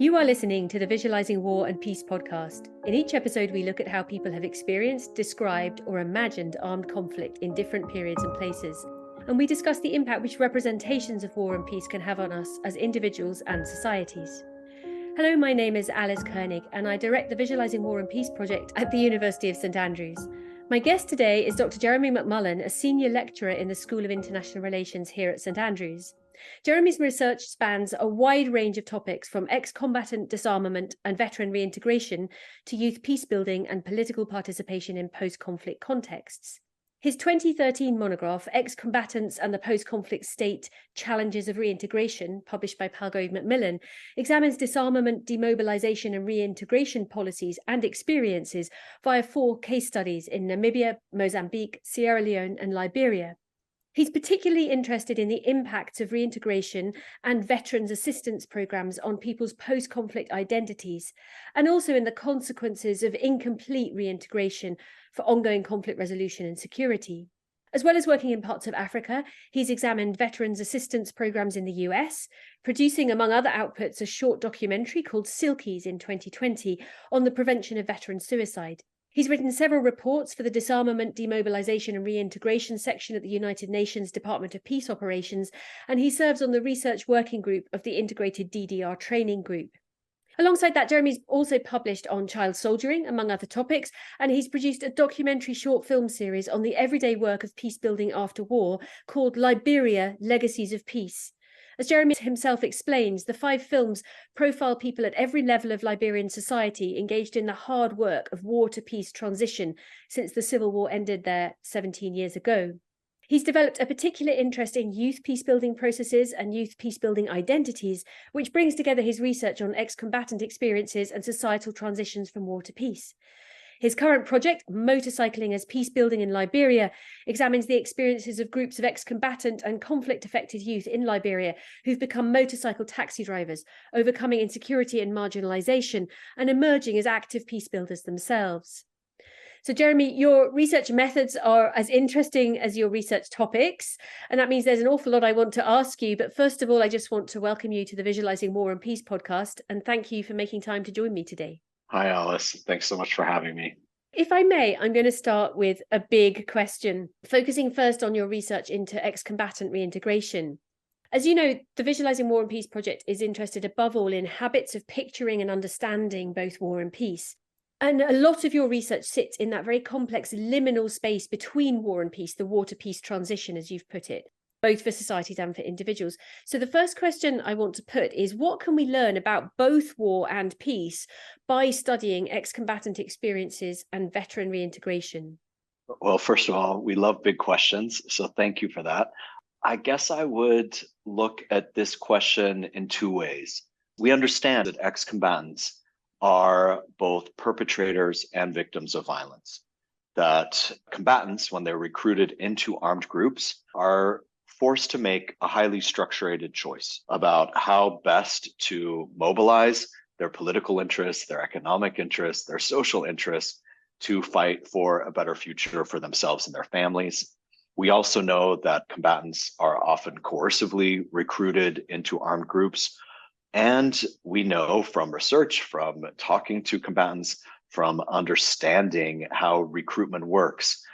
You are listening to the Visualising War and Peace podcast. In each episode, we look at how people have experienced, described, or imagined armed conflict in different periods and places. And we discuss the impact which representations of war and peace can have on us as individuals and societies. Hello, my name is Alice Koenig, and I direct the Visualising War and Peace project at the University of St Andrews. My guest today is Dr Jaremey McMullin, a senior lecturer in the School of International Relations here at St Andrews. Jaremy's research spans a wide range of topics from ex-combatant disarmament and veteran reintegration to youth peacebuilding and political participation in post-conflict contexts. His 2013 monograph, Ex-Combatants and the Post-Conflict State, Challenges of Reintegration, published by Dr McMullin, examines disarmament, demobilisation and reintegration policies and experiences via 4 case studies in Namibia, Mozambique, Sierra Leone and Liberia. He's particularly interested in the impacts of reintegration and veterans assistance programs on people's post-conflict identities, and also in the consequences of incomplete reintegration for ongoing conflict resolution and security. As well as working in parts of Africa, he's examined veterans assistance programs in the US, producing, among other outputs, a short documentary called Silkies in 2020 on the prevention of veteran suicide. He's written several reports for the Disarmament, Demobilisation and Reintegration section at the United Nations Department of Peace Operations, and he serves on the research working group of the Integrated DDR Training Group. Alongside that, Jaremy's also published on child soldiering, among other topics, and he's produced a documentary short film series on the everyday work of peacebuilding after war called Liberia, Legacies of Peace. As Jaremy himself explains, the 5 films profile people at every level of Liberian society engaged in the hard work of war to peace transition since the civil war ended there 17 years ago. He's developed a particular interest in youth peacebuilding processes and youth peacebuilding identities, which brings together his research on ex-combatant experiences and societal transitions from war to peace. His current project, Motorcycling as Peacebuilding in Liberia, examines the experiences of groups of ex-combatant and conflict-affected youth in Liberia who've become motorcycle taxi drivers, overcoming insecurity and marginalisation, and emerging as active peacebuilders themselves. So, Jaremy, your research methods are as interesting as your research topics, and that means there's an awful lot I want to ask you. But first of all, I just want to welcome you to the Visualising War and Peace podcast, and thank you for making time to join me today. Hi, Alice. Thanks so much for having me. If I may, I'm going to start with a big question, focusing first on your research into ex-combatant reintegration. As you know, the Visualising War and Peace project is interested above all in habits of picturing and understanding both war and peace. And a lot of your research sits in that very complex liminal space between war and peace, the war to peace transition, as you've put it, both for societies and for individuals. So the first question I want to put is, what can we learn about both war and peace by studying ex-combatant experiences and veteran reintegration? Well, first of all, we love big questions, so thank you for that. I guess I would look at this question in 2 ways. We understand that ex-combatants are both perpetrators and victims of violence, that combatants, when they're recruited into armed groups, are forced to make a highly structured choice about how best to mobilize their political interests, their economic interests, their social interests to fight for a better future for themselves and their families. We also know that combatants are often coercively recruited into armed groups. And we know from research, from talking to combatants, from understanding how recruitment works,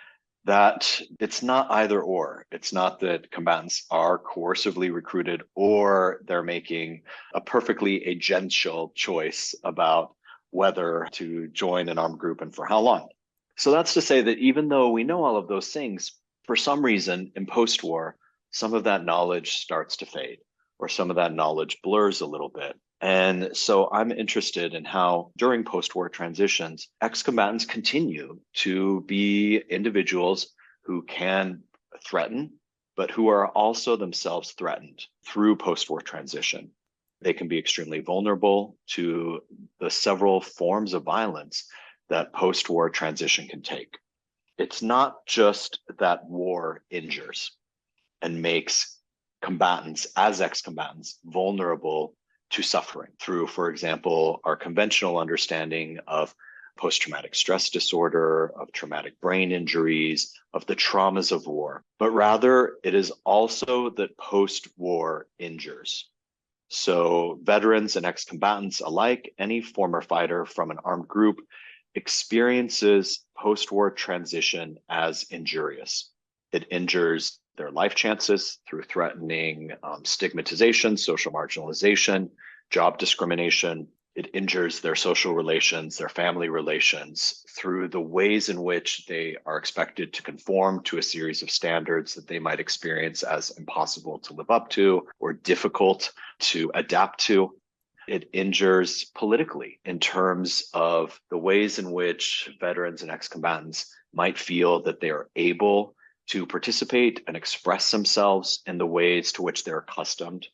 that it's not either or. It's not that combatants are coercively recruited or they're making a perfectly agential choice about whether to join an armed group and for how long. So that's to say that even though we know all of those things, for some reason in post-war, some of that knowledge starts to fade, or some of that knowledge blurs a little bit. And so I'm interested in how during post-war transitions, ex-combatants continue to be individuals who can threaten, but who are also themselves threatened through post-war transition. They can be extremely vulnerable to the several forms of violence that post-war transition can take. It's not just that war injures and makes combatants as ex-combatants vulnerable to suffering through, for example, our conventional understanding of post-traumatic stress disorder, of traumatic brain injuries, of the traumas of war, but rather it is also that post-war injures So veterans and ex-combatants alike, any former fighter from an armed group experiences post-war transition as injurious. It injures their life chances through threatening stigmatization, social marginalization, job discrimination. It injures their social relations, their family relations through the ways in which they are expected to conform to a series of standards that they might experience as impossible to live up to or difficult to adapt to. It injures politically in terms of the ways in which veterans and ex-combatants might feel that they are able to participate and express themselves in the ways to which they're accustomed,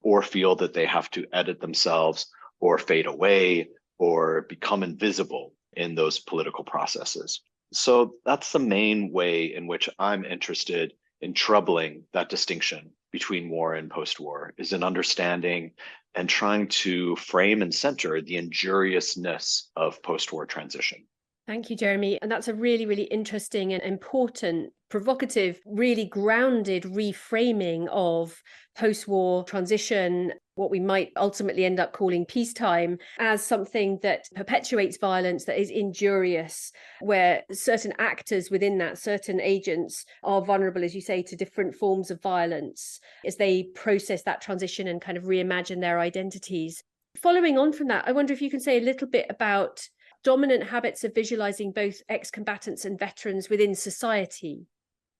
or feel that they have to edit themselves or fade away or become invisible in those political processes. So that's the main way in which I'm interested in troubling that distinction between war and post-war, is in understanding and trying to frame and center the injuriousness of post-war transition. Thank you, Jaremey. And that's a really, really interesting and important, provocative, really grounded reframing of post-war transition, what we might ultimately end up calling peacetime, as something that perpetuates violence, that is injurious, where certain actors within that, certain agents, are vulnerable, as you say, to different forms of violence as they process that transition and kind of reimagine their identities. Following on from that, I wonder if you can say a little bit about dominant habits of visualizing both ex-combatants and veterans within society.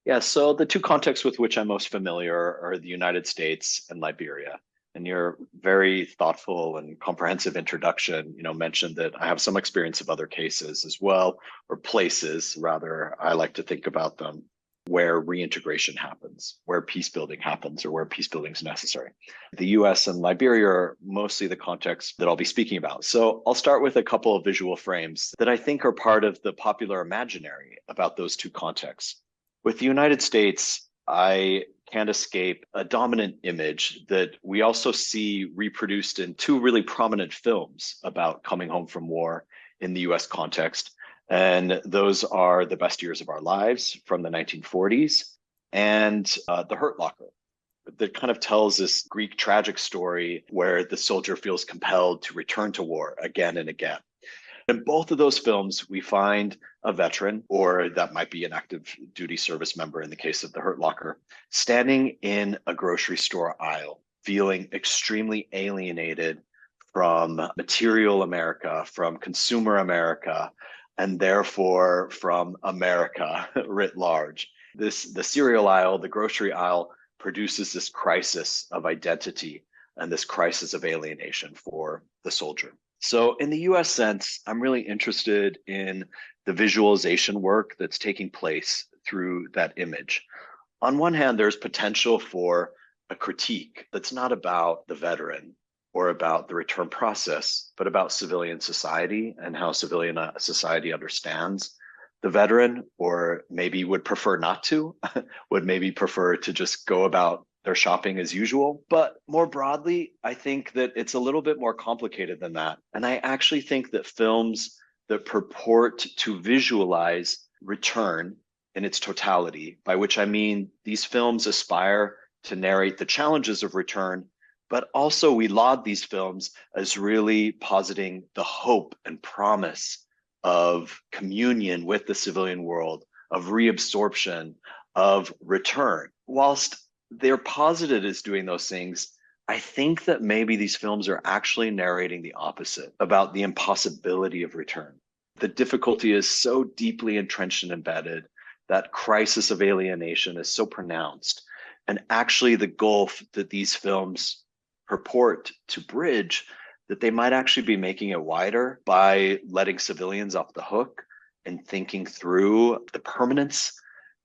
Yeah, so the two contexts with which I'm most familiar are the United States and Liberia. And your very thoughtful and comprehensive introduction, mentioned that I have some experience of other cases as well, or places, rather, I like to think about them, where reintegration happens, where peace building happens, or where peace building is necessary. The US and Liberia are mostly the context that I'll be speaking about. So I'll start with a couple of visual frames that I think are part of the popular imaginary about those two contexts. With the United States, I can't escape a dominant image that we also see reproduced in two really prominent films about coming home from war in the US context. And those are The Best Years of Our Lives from the 1940s and The Hurt Locker, that kind of tells this Greek tragic story where the soldier feels compelled to return to war again and again. In both of those films, we find a veteran, or that might be an active duty service member in the case of The Hurt Locker, standing in a grocery store aisle, feeling extremely alienated from material America, from consumer America, and therefore from America writ large. The cereal aisle, the grocery aisle, produces this crisis of identity and this crisis of alienation for the soldier. So in the US sense, I'm really interested in the visualization work that's taking place through that image. On one hand, there's potential for a critique that's not about the veteran or about the return process, but about civilian society and how civilian society understands the veteran, or maybe would prefer not to, would maybe prefer to just go about their shopping as usual. But more broadly, I think that it's a little bit more complicated than that. And I actually think that films that purport to visualize return in its totality, by which I mean these films aspire to narrate the challenges of return, but also we laud these films as really positing the hope and promise of communion with the civilian world, of reabsorption, of return. Whilst they're posited as doing those things, I think that maybe these films are actually narrating the opposite about the impossibility of return. The difficulty is so deeply entrenched and embedded. That crisis of alienation is so pronounced. And actually the gulf that these films purport to bridge, that they might actually be making it wider by letting civilians off the hook and thinking through the permanence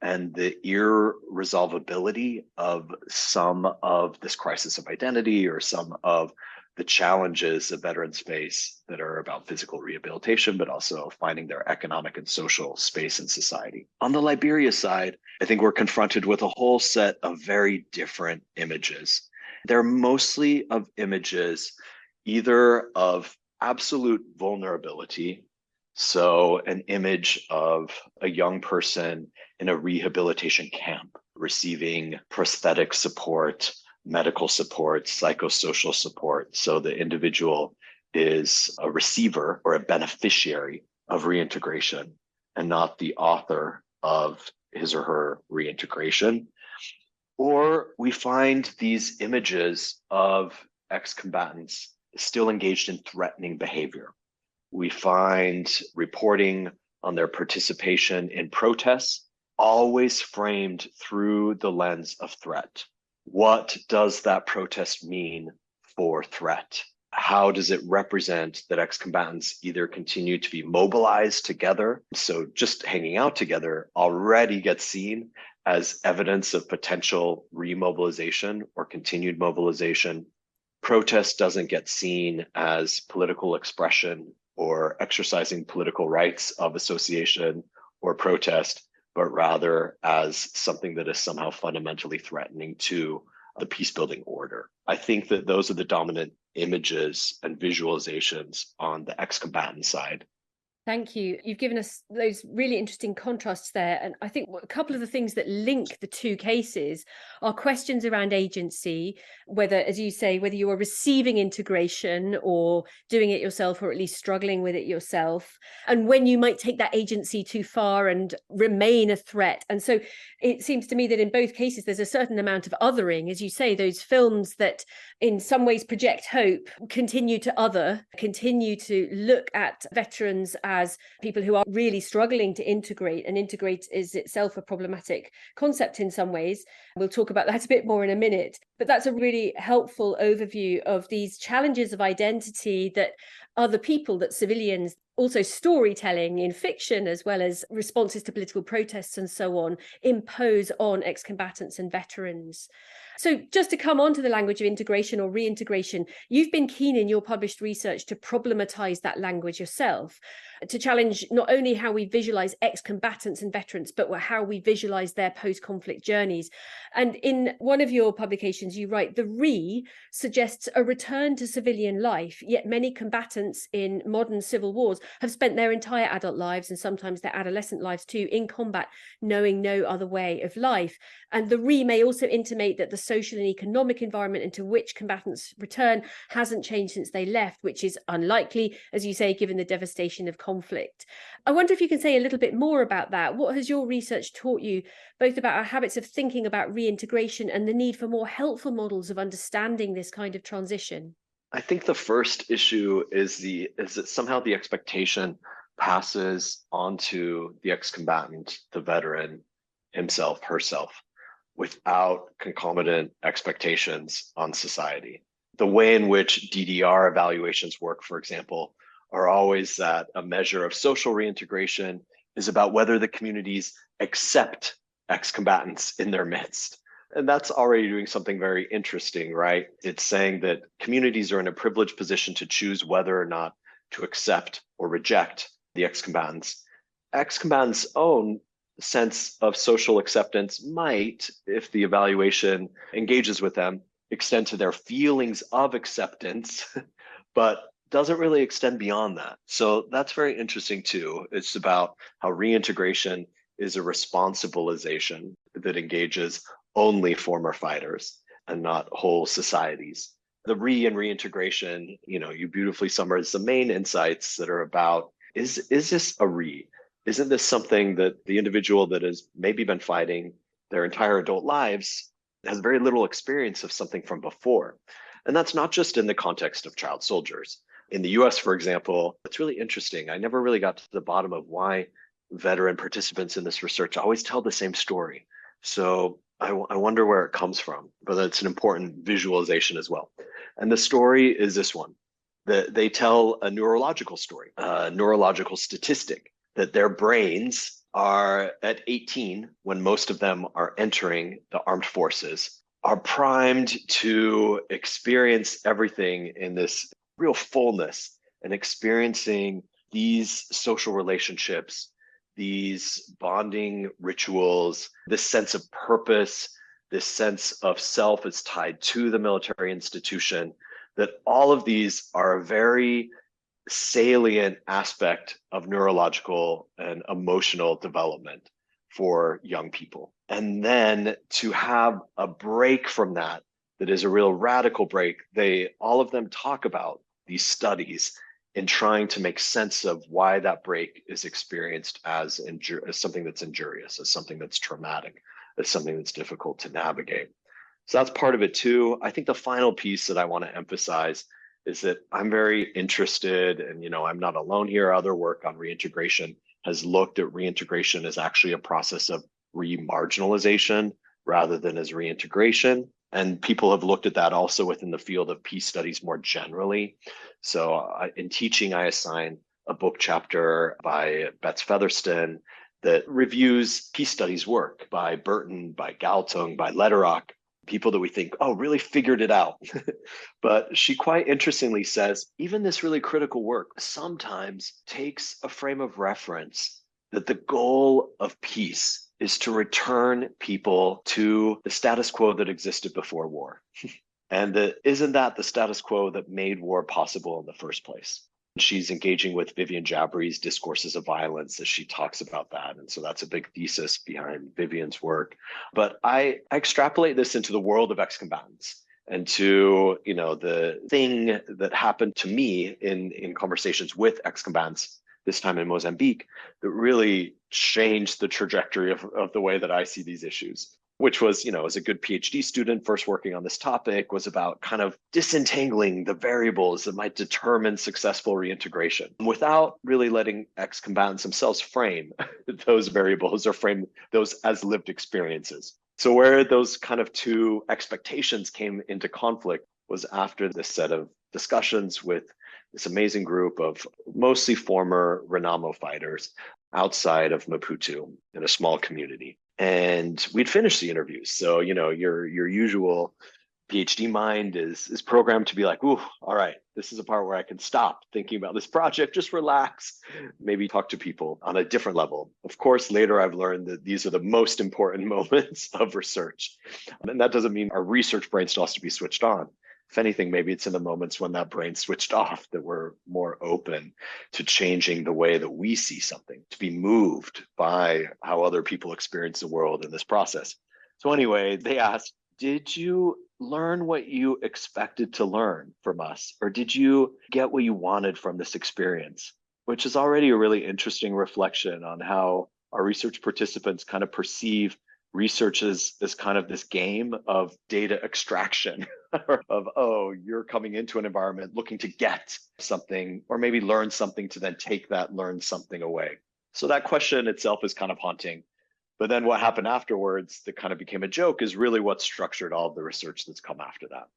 and the irresolvability of some of this crisis of identity, or some of the challenges that veterans face that are about physical rehabilitation, but also finding their economic and social space in society. On the Liberia side, I think we're confronted with a whole set of very different images. They're mostly of images either of absolute vulnerability, so an image of a young person in a rehabilitation camp receiving prosthetic support, medical support, psychosocial support. So the individual is a receiver or a beneficiary of reintegration and not the author of his or her reintegration. Or we find these images of ex-combatants still engaged in threatening behavior. We find reporting on their participation in protests always framed through the lens of threat. What does that protest mean for threat? How does it represent that ex-combatants either continue to be mobilized together? So just hanging out together already gets seen as evidence of potential remobilization or continued mobilization. Protest doesn't get seen as political expression or exercising political rights of association or protest, but rather as something that is somehow fundamentally threatening to the peacebuilding order. I think that those are the dominant images and visualizations on the ex-combatant side. Thank you. You've given us those really interesting contrasts there. And I think a couple of the things that link the two cases are questions around agency, whether, as you say, whether you are receiving integration or doing it yourself, or at least struggling with it yourself, and when you might take that agency too far and remain a threat. And so it seems to me that in both cases, there's a certain amount of othering, as you say, those films that in some ways project hope, continue to look at veterans as people who are really struggling to integrate, and integrate is itself a problematic concept in some ways. We'll talk about that a bit more in a minute, but that's a really helpful overview of these challenges of identity that other people, that civilians, also storytelling in fiction, as well as responses to political protests and so on, impose on ex-combatants and veterans. So just to come on to the language of integration or reintegration, you've been keen in your published research to problematize that language yourself, to challenge not only how we visualize ex-combatants and veterans, but how we visualize their post-conflict journeys. And in one of your publications, you write, the re suggests a return to civilian life, yet many combatants in modern civil wars have spent their entire adult lives, and sometimes their adolescent lives too, in combat, knowing no other way of life. And the re may also intimate that the social and economic environment into which combatants return hasn't changed since they left, which is unlikely, as you say, given the devastation of conflict. I wonder if you can say a little bit more about that. What has your research taught you, both about our habits of thinking about reintegration and the need for more helpful models of understanding this kind of transition? I think the first issue is that somehow the expectation passes onto the ex-combatant, the veteran, himself, herself, without concomitant expectations on society. The way in which DDR evaluations work, for example, are always that a measure of social reintegration is about whether the communities accept ex-combatants in their midst. And that's already doing something very interesting, right? It's saying that communities are in a privileged position to choose whether or not to accept or reject the ex-combatants. Ex-combatants' own sense of social acceptance might, if the evaluation engages with them, extend to their feelings of acceptance, but doesn't really extend beyond that. So that's very interesting too. It's about how reintegration is a responsibilization that engages only former fighters and not whole societies. The reintegration, you beautifully summarize the main insights that are about, is this a re? Isn't this something that the individual that has maybe been fighting their entire adult lives has very little experience of something from before? And that's not just in the context of child soldiers. In the US, for example, it's really interesting. I never really got to the bottom of why veteran participants in this research always tell the same story. So I wonder where it comes from, but it's an important visualization as well. And the story is this one, that they tell a neurological story, a neurological statistic, that their brains are at 18, when most of them are entering the armed forces, are primed to experience everything in this real fullness and experiencing these social relationships, these bonding rituals, this sense of purpose, this sense of self is tied to the military institution, that all of these are a very salient aspect of neurological and emotional development for young people. And then to have a break from that that is a real radical break. All of them talk about these studies in trying to make sense of why that break is experienced as something that's injurious, as something that's traumatic, as something that's difficult to navigate. So that's part of it too. I think the final piece that I want to emphasize is that I'm very interested, and I'm not alone here. Other work on reintegration has looked at reintegration as actually a process of remarginalization rather than as reintegration. And people have looked at that also within the field of peace studies more generally. So in teaching, I assign a book chapter by Betts Featherston that reviews peace studies work by Burton, by Galtung, by Lederach, people that we think, oh, really figured it out. But she quite interestingly says, even this really critical work sometimes takes a frame of reference that the goal of peace is to return people to the status quo that existed before war. And isn't that the status quo that made war possible in the first place? She's engaging with Vivian Jabry's Discourses of Violence as she talks about that. And so that's a big thesis behind Vivian's work. But I extrapolate this into the world of ex-combatants and to, the thing that happened to me in conversations with ex-combatants, this time in Mozambique, that really changed the trajectory of the way that I see these issues, which was, as a good PhD student, first working on this topic, was about kind of disentangling the variables that might determine successful reintegration without really letting ex-combatants themselves frame those variables or frame those as lived experiences. So where those kind of two expectations came into conflict was after this set of discussions with this amazing group of mostly former Renamo fighters outside of Maputo in a small community. And we'd finished the interviews. So, your usual PhD mind is programmed to be like, ooh, all right, this is a part where I can stop thinking about this project, just relax, maybe talk to people on a different level. Of course, later I've learned that these are the most important moments of research. And that doesn't mean our research brain still has to be switched on. If anything, maybe it's in the moments when that brain switched off that we're more open to changing the way that we see something, to be moved by how other people experience the world in this process. So anyway, they asked, did you learn what you expected to learn from us? Or did you get what you wanted from this experience? Which is already a really interesting reflection on how our research participants kind of perceive research as kind of this game of data extraction of, oh, you're coming into an environment looking to get something or maybe learn something to then take that learn something away. So that question itself is kind of haunting. But then what happened afterwards that kind of became a joke is really what structured all of the research that's come after that.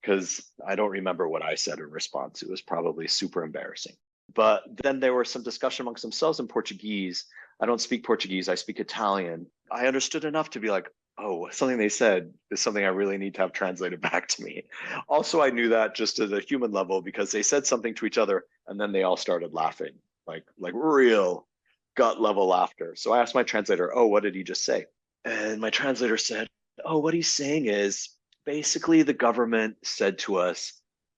Because I don't remember what I said in response. It was probably super embarrassing. But then there was some discussion amongst themselves in Portuguese. I don't speak Portuguese, I speak Italian. I understood enough to be like, oh, something they said is something I really need to have translated back to me. Also, I knew that just at a human level because they said something to each other and then they all started laughing, like real gut level laughter. So I asked my translator, oh, what did he just say? And my translator said, oh, what he's saying is basically the government said to us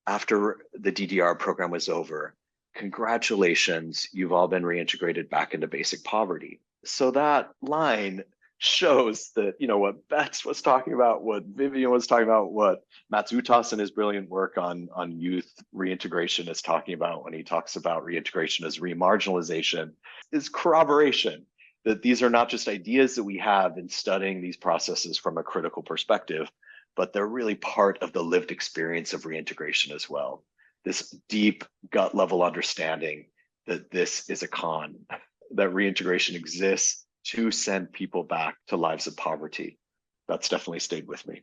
after the DDR program was over, congratulations, you've all been reintegrated back into basic poverty. So that line shows that, what Betts was talking about, what Vivian was talking about, what Mats Utas in his brilliant work on youth reintegration is talking about when he talks about reintegration as remarginalization, is corroboration that these are not just ideas that we have in studying these processes from a critical perspective, but they're really part of the lived experience of reintegration as well. This deep gut level understanding that this is a con, that reintegration exists to send people back to lives of poverty. That's definitely stayed with me.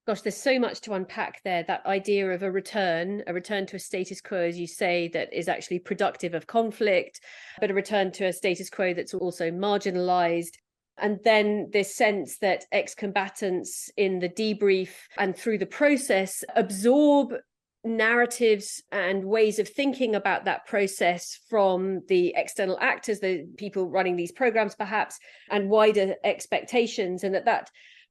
Gosh, there's so much to unpack there. That idea of a return to a status quo, as you say, that is actually productive of conflict, but a return to a status quo that's also marginalized. And then this sense that ex-combatants in the debrief and through the process absorb narratives and ways of thinking about that process from the external actors, the people running these programs perhaps, and wider expectations, and that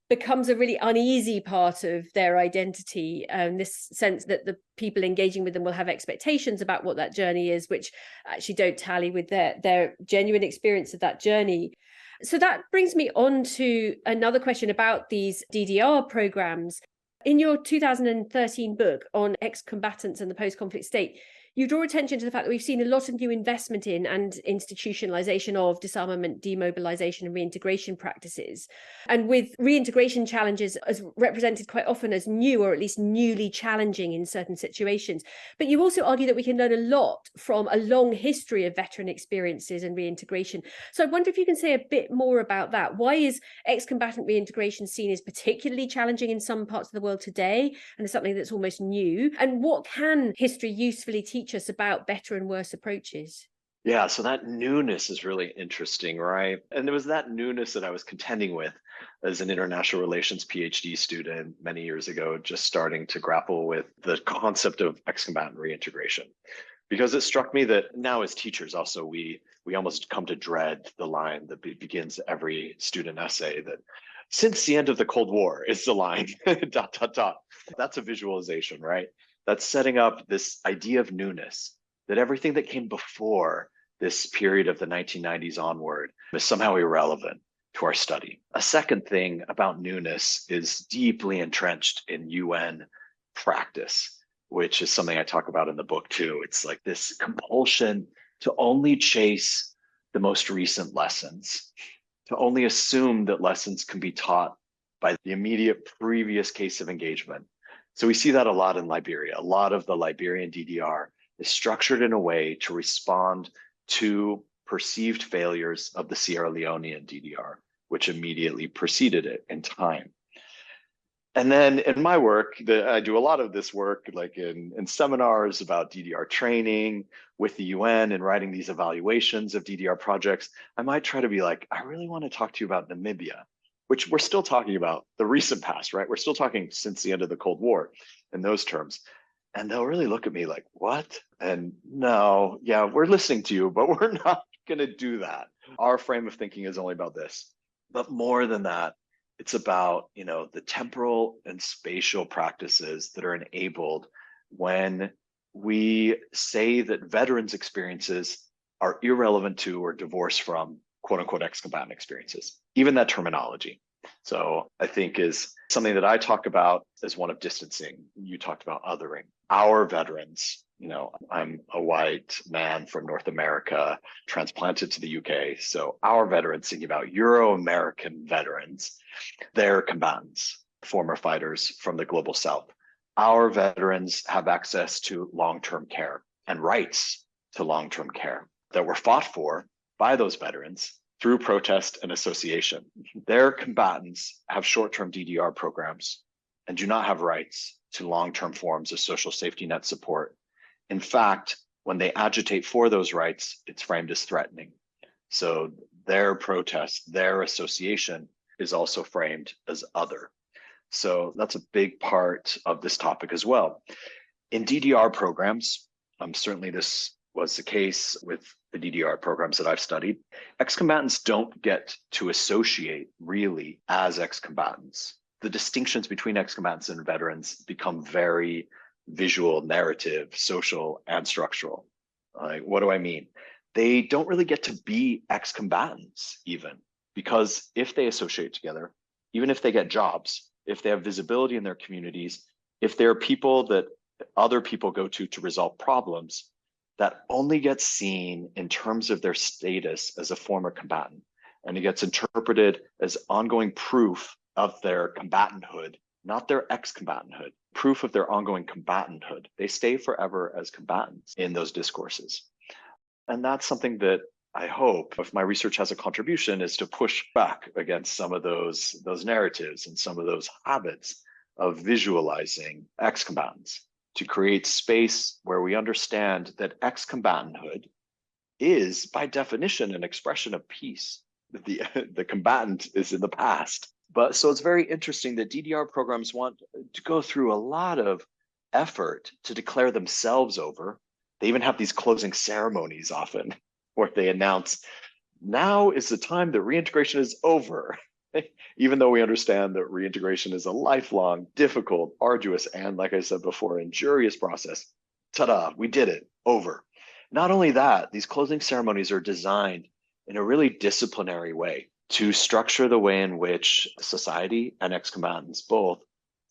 becomes a really uneasy part of their identity, this sense that the people engaging with them will have expectations about what that journey is, which actually don't tally with their genuine experience of that journey. So that brings me on to another question about these DDR programs. In your 2013 book on ex-combatants and the post-conflict state, you draw attention to the fact that we've seen a lot of new investment in and institutionalization of disarmament, demobilisation and reintegration practices. And with reintegration challenges as represented quite often as new, or at least newly challenging in certain situations. But you also argue that we can learn a lot from a long history of veteran experiences and reintegration. So I wonder if you can say a bit more about that. Why is ex-combatant reintegration seen as particularly challenging in some parts of the world today, and is something that's almost new? And what can history usefully teach us about better and worse approaches? Yeah, so that newness is really interesting, right? And it was that newness that I was contending with as an international relations PhD student many years ago, just starting to grapple with the concept of ex-combatant reintegration. Because it struck me that now as teachers also, we almost come to dread the line that begins every student essay that since the end of the Cold War is the line, ... That's a visualization, right? That's setting up this idea of newness, that everything that came before this period of the 1990s onward is somehow irrelevant to our study. A second thing about newness is deeply entrenched in UN practice, which is something I talk about in the book too. It's like this compulsion to only chase the most recent lessons, to only assume that lessons can be taught by the immediate previous case of engagement. So we see that a lot in Liberia. A lot of the Liberian DDR is structured in a way to respond to perceived failures of the Sierra Leonean DDR, which immediately preceded it in time. And then in my work, I do a lot of this work like in seminars about DDR training with the UN and writing these evaluations of DDR projects. I might try to be like, I really want to talk to you about Namibia, which we're still talking about the recent past, right? We're still talking since the end of the Cold War in those terms. And they'll really look at me like, what? And no, yeah, we're listening to you, but we're not going to do that. Our frame of thinking is only about this. But more than that, it's about, the temporal and spatial practices that are enabled when we say that veterans' experiences are irrelevant to or divorced from quote unquote ex-combatant experiences, even that terminology. So I think is something that I talk about as one of distancing. You talked about othering. Our veterans, I'm a white man from North America, transplanted to the UK. So our veterans, thinking about Euro-American veterans, they're combatants, former fighters from the global South. Our veterans have access to long-term care and rights to long-term care that were fought for by those veterans through protest and association. Their combatants have short-term DDR programs and do not have rights to long-term forms of social safety net support. In fact, when they agitate for those rights, it's framed as threatening. So their protest, their association is also framed as other. So that's a big part of this topic as well. In DDR programs, certainly this was the case with the DDR programs that I've studied, ex-combatants don't get to associate really as ex-combatants. The distinctions between ex-combatants and veterans become very visual, narrative, social, and structural. What do I mean? They don't really get to be ex-combatants even, because if they associate together, even if they get jobs, if they have visibility in their communities, if they're people that other people go to resolve problems, that only gets seen in terms of their status as a former combatant. And it gets interpreted as ongoing proof of their combatanthood, not their ex-combatanthood, proof of their ongoing combatanthood. They stay forever as combatants in those discourses. And that's something that I hope, if my research has a contribution, is to push back against some of those narratives and some of those habits of visualizing ex-combatants, to create space where we understand that ex-combatanthood is, by definition, an expression of peace. The combatant is in the past. But so it's very interesting that DDR programs want to go through a lot of effort to declare themselves over. They even have these closing ceremonies often where they announce, now is the time that reintegration is over. Even though we understand that reintegration is a lifelong, difficult, arduous, and like I said before, injurious process. Ta-da, we did it, over. Not only that, these closing ceremonies are designed in a really disciplinary way to structure the way in which society and ex-combatants both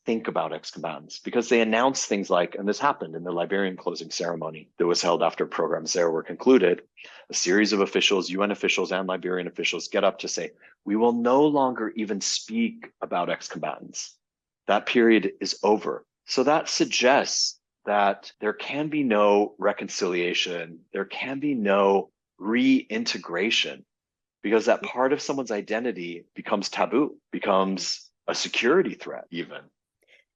think about ex-combatants because they announce things like, and this happened in the Liberian closing ceremony that was held after programs there were concluded, a series of officials, UN officials and Liberian officials get up to say, we will no longer even speak about ex-combatants. That period is over. So that suggests that there can be no reconciliation, there can be no reintegration, because that part of someone's identity becomes taboo, becomes a security threat even.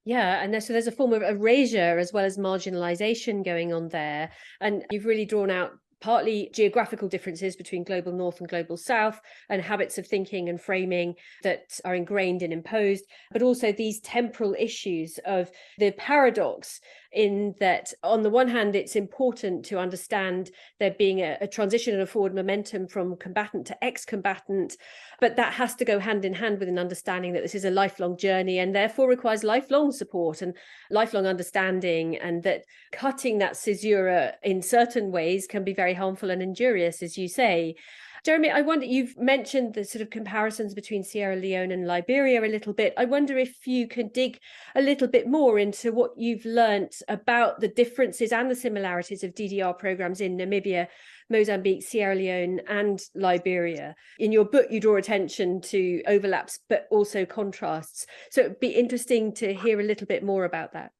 Yeah, and so there's a form of erasure as well as marginalization going on there. And you've really drawn out partly geographical differences between global north and global south, and habits of thinking and framing that are ingrained and imposed, but also these temporal issues of the paradox in that on the one hand, it's important to understand there being a transition and a forward momentum from combatant to ex-combatant, but that has to go hand in hand with an understanding that this is a lifelong journey and therefore requires lifelong support and lifelong understanding, and that cutting that caesura in certain ways can be very harmful and injurious, as you say. Jaremey, I wonder, you've mentioned the sort of comparisons between Sierra Leone and Liberia a little bit. I wonder if you can dig a little bit more into what you've learnt about the differences and the similarities of DDR programs in Namibia, Mozambique, Sierra Leone, and Liberia. In your book, you draw attention to overlaps, but also contrasts. So it'd be interesting to hear a little bit more about that.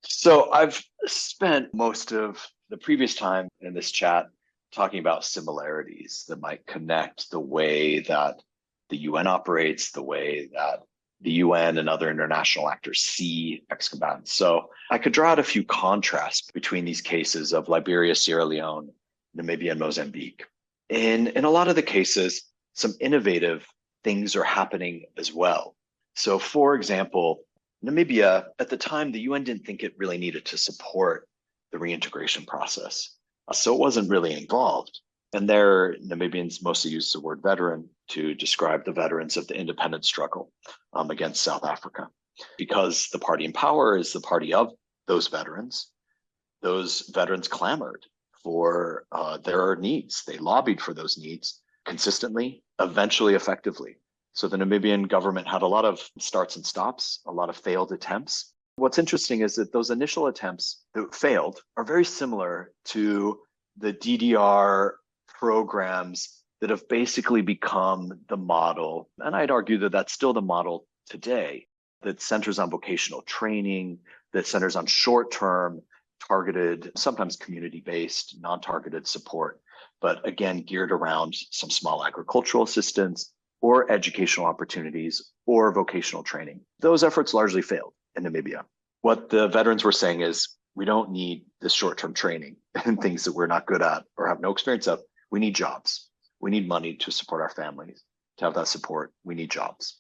So I've spent most of the previous time in this chat talking about similarities that might connect the way that the UN operates, the way that the UN and other international actors see ex-combatants. So I could draw out a few contrasts between these cases of Liberia, Sierra Leone, Namibia, and Mozambique. In a lot of the cases, some innovative things are happening as well. So for example, Namibia, at the time, the UN didn't think it really needed to support the reintegration process. So it wasn't really involved. And there, Namibians mostly use the word veteran to describe the veterans of the independence struggle against South Africa. Because the party in power is the party of those veterans clamored for their needs. They lobbied for those needs consistently, eventually effectively. So the Namibian government had a lot of starts and stops, a lot of failed attempts. What's interesting is that those initial attempts that failed are very similar to the DDR programs that have basically become the model. And I'd argue that that's still the model today, that centers on vocational training, that centers on short-term, targeted, sometimes community-based, non-targeted support, but again, geared around some small agricultural assistance or educational opportunities or vocational training. Those efforts largely failed in Namibia. What the veterans were saying is, we don't need this short-term training and things that we're not good at or have no experience of. We need jobs. We need money to support our families. To have that support, we need jobs.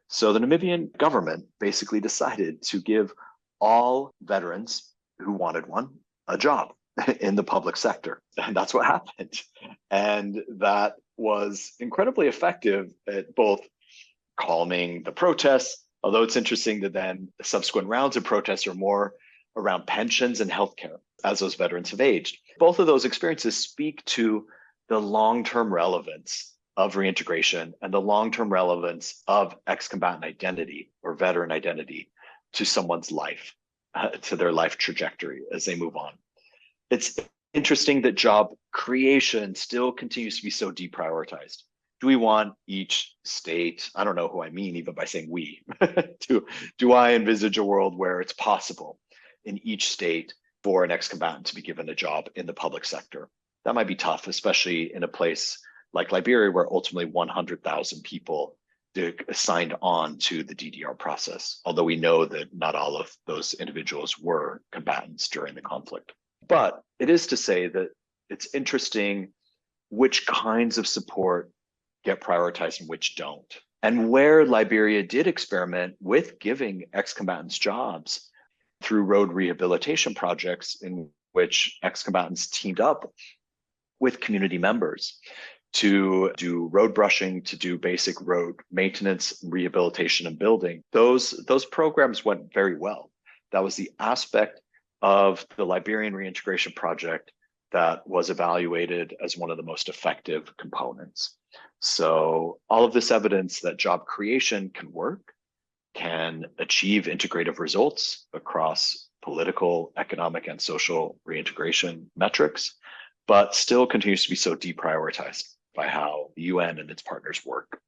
So the Namibian government basically decided to give all veterans who wanted one a job in the public sector. And that's what happened. And that was incredibly effective at both calming the protests, although it's interesting that then the subsequent rounds of protests are more around pensions and healthcare as those veterans have aged. Both of those experiences speak to the long-term relevance of reintegration and the long-term relevance of ex-combatant identity or veteran identity to someone's life, to their life trajectory as they move on. It's interesting that job creation still continues to be so deprioritized. Do we want each state, I don't know who I mean even by saying we, do I envisage a world where it's possible in each state for an ex-combatant to be given a job in the public sector? That might be tough, especially in a place like Liberia, where ultimately 100,000 people signed on to the DDR process, although we know that not all of those individuals were combatants during the conflict. But it is to say that it's interesting which kinds of support get prioritized and which don't. And where Liberia did experiment with giving ex-combatants jobs through road rehabilitation projects in which ex-combatants teamed up with community members to do road brushing, to do basic road maintenance, rehabilitation, and building. Those programs went very well. That was the aspect of the Liberian reintegration project that was evaluated as one of the most effective components. So all of this evidence that job creation can work can achieve integrative results across political, economic, and social reintegration metrics, but still continues to be so deprioritized by how the UN and its partners work.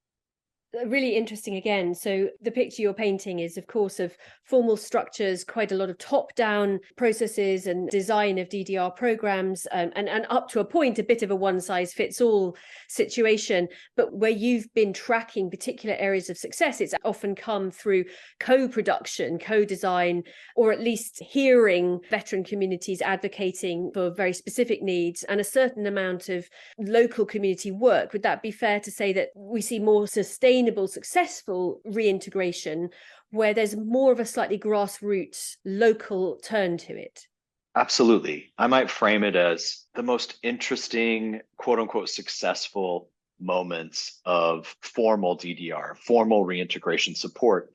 Really interesting again. So the picture you're painting is, of course, of formal structures, quite a lot of top-down processes and design of DDR programs, and up to a point, a bit of a one-size-fits-all situation. But where you've been tracking particular areas of success, it's often come through co-production, co-design, or at least hearing veteran communities advocating for very specific needs and a certain amount of local community work. Would that be fair to say that we see more sustainable, successful reintegration where there's more of a slightly grassroots local turn to it? Absolutely. I might frame it as the most interesting, quote unquote, successful moments of formal DDR, formal reintegration support,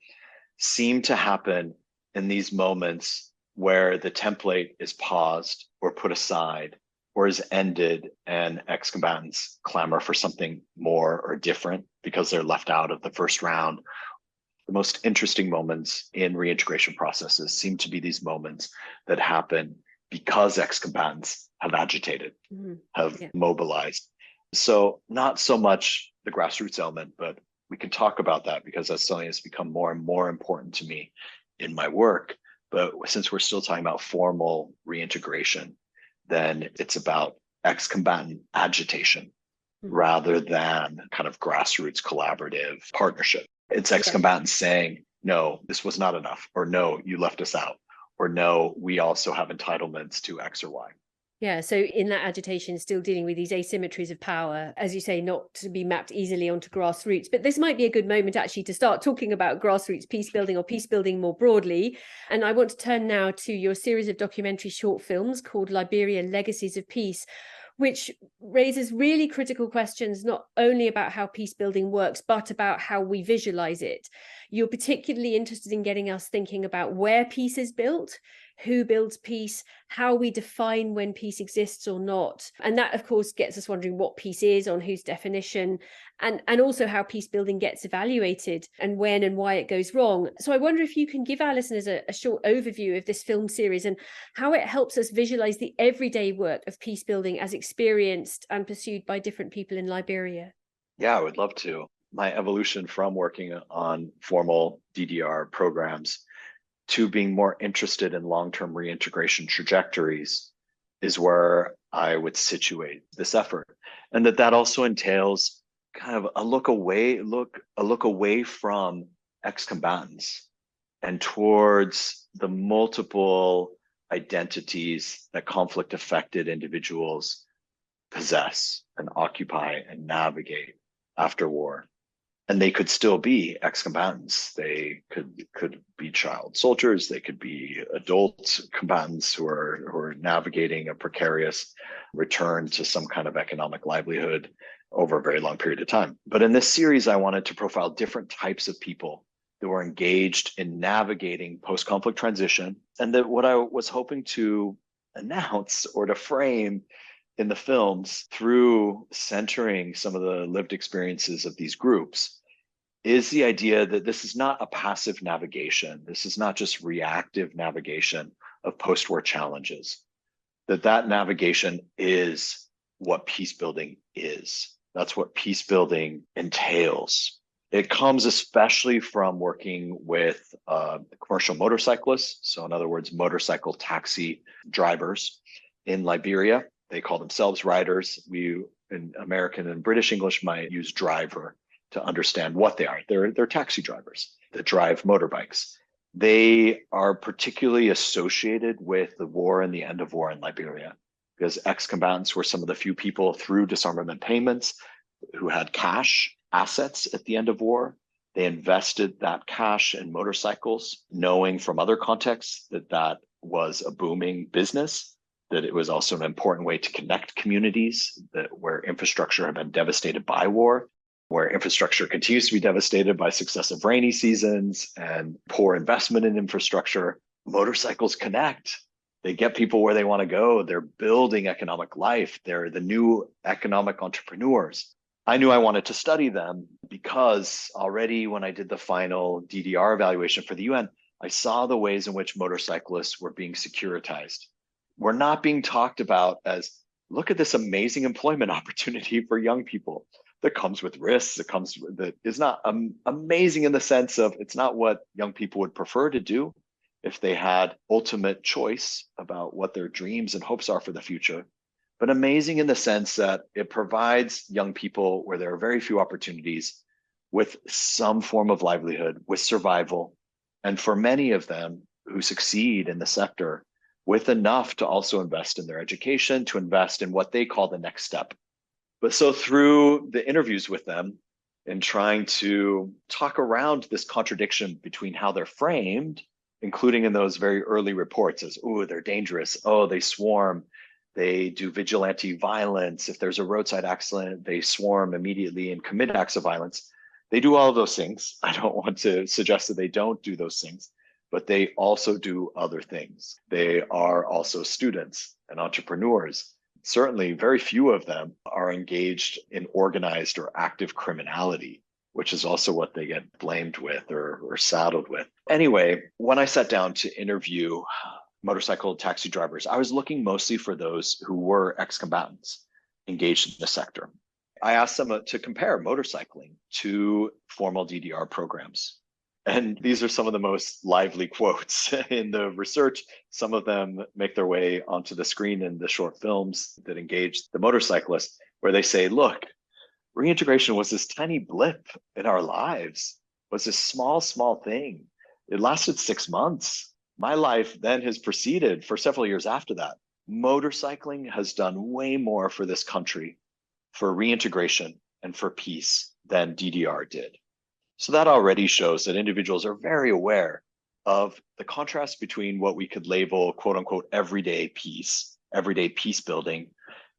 seem to happen in these moments where the template is paused or put aside or is ended, and ex-combatants clamor for something more or different because they're left out of the first round. The most interesting moments in reintegration processes seem to be these moments that happen because ex-combatants have agitated, have mobilized. So not so much the grassroots element, but we can talk about that because that's something that's become more and more important to me in my work. But since we're still talking about formal reintegration, then it's about ex-combatant agitation rather than kind of grassroots collaborative partnership. It's ex-combatants saying, no, this was not enough, or no, you left us out, or no, we also have entitlements to X or Y. Yeah, so in that agitation, still dealing with these asymmetries of power, as you say, not to be mapped easily onto grassroots. But this might be a good moment actually to start talking about grassroots peace building or peace building more broadly. And I want to turn now to your series of documentary short films called Liberia Legacies of Peace, which raises really critical questions, not only about how peace building works, but about how we visualize it. You're particularly interested in getting us thinking about where peace is built, who builds peace, how we define when peace exists or not. And that, of course, gets us wondering what peace is, on whose definition, and also how peace building gets evaluated and when and why it goes wrong. So I wonder if you can give our listeners a short overview of this film series and how it helps us visualize the everyday work of peace building as experienced and pursued by different people in Liberia. Yeah, I would love to. My evolution from working on formal DDR programs to being more interested in long-term reintegration trajectories is where I would situate this effort. And that also entails kind of a look away from ex-combatants and towards the multiple identities that conflict-affected individuals possess and occupy and navigate after war. And they could still be ex-combatants. They could be child soldiers. They could be adult combatants who are navigating a precarious return to some kind of economic livelihood over a very long period of time. But in this series, I wanted to profile different types of people that were engaged in navigating post-conflict transition. And that what I was hoping to announce or to frame in the films through centering some of the lived experiences of these groups is the idea that this is not a passive navigation. This is not just reactive navigation of post-war challenges, that navigation is what peace building is. That's what peace building entails. It comes especially from working with commercial motorcyclists. So in other words, motorcycle taxi drivers in Liberia. They call themselves riders. We in American and British English might use driver to understand what they are. They're taxi drivers that drive motorbikes. They are particularly associated with the war and the end of war in Liberia because ex-combatants were some of the few people through disarmament payments who had cash assets at the end of war. They invested that cash in motorcycles, knowing from other contexts that was a booming business, that it was also an important way to connect communities where infrastructure had been devastated by war, where infrastructure continues to be devastated by successive rainy seasons and poor investment in infrastructure. Motorcycles connect. They get people where they want to go. They're building economic life. They're the new economic entrepreneurs. I knew I wanted to study them because already when I did the final DDR evaluation for the UN, I saw the ways in which motorcyclists were being securitized. We're not being talked about as, look at this amazing employment opportunity for young people that comes with risks, that is not amazing in the sense of it's not what young people would prefer to do if they had ultimate choice about what their dreams and hopes are for the future, but amazing in the sense that it provides young people where there are very few opportunities with some form of livelihood, with survival, and for many of them who succeed in the sector, with enough to also invest in their education, to invest in what they call the next step. But so through the interviews with them and trying to talk around this contradiction between how they're framed, including in those very early reports as, oh, they're dangerous, oh, they swarm, they do vigilante violence. If there's a roadside accident, they swarm immediately and commit acts of violence. They do all of those things. I don't want to suggest that they don't do those things, but they also do other things. They are also students and entrepreneurs. Certainly, very few of them are engaged in organized or active criminality, which is also what they get blamed with or saddled with. Anyway, when I sat down to interview motorcycle taxi drivers, I was looking mostly for those who were ex-combatants engaged in the sector. I asked them to compare motorcycling to formal DDR programs. And these are some of the most lively quotes in the research. Some of them make their way onto the screen in the short films that engage the motorcyclists, where they say, look, reintegration was this tiny blip in our lives, was this small thing. It lasted 6 months. My life then has proceeded for several years after that. Motorcycling has done way more for this country, for reintegration and for peace than DDR did. So that already shows that individuals are very aware of the contrast between what we could label, quote unquote, everyday peace building,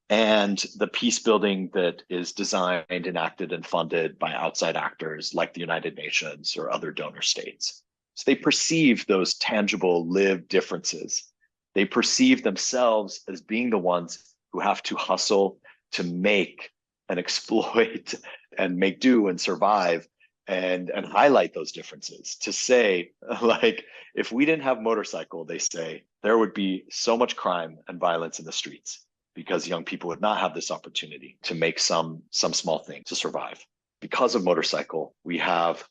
and the peace building that is designed, enacted, and funded by outside actors like the United Nations or other donor states. So they perceive those tangible lived differences. They perceive themselves as being the ones who have to hustle to make and exploit and make do and survive and highlight those differences, to say, like, if we didn't have motorcycle, they say, there would be so much crime and violence in the streets because young people would not have this opportunity to make some small thing to survive. Because of motorcycle, we have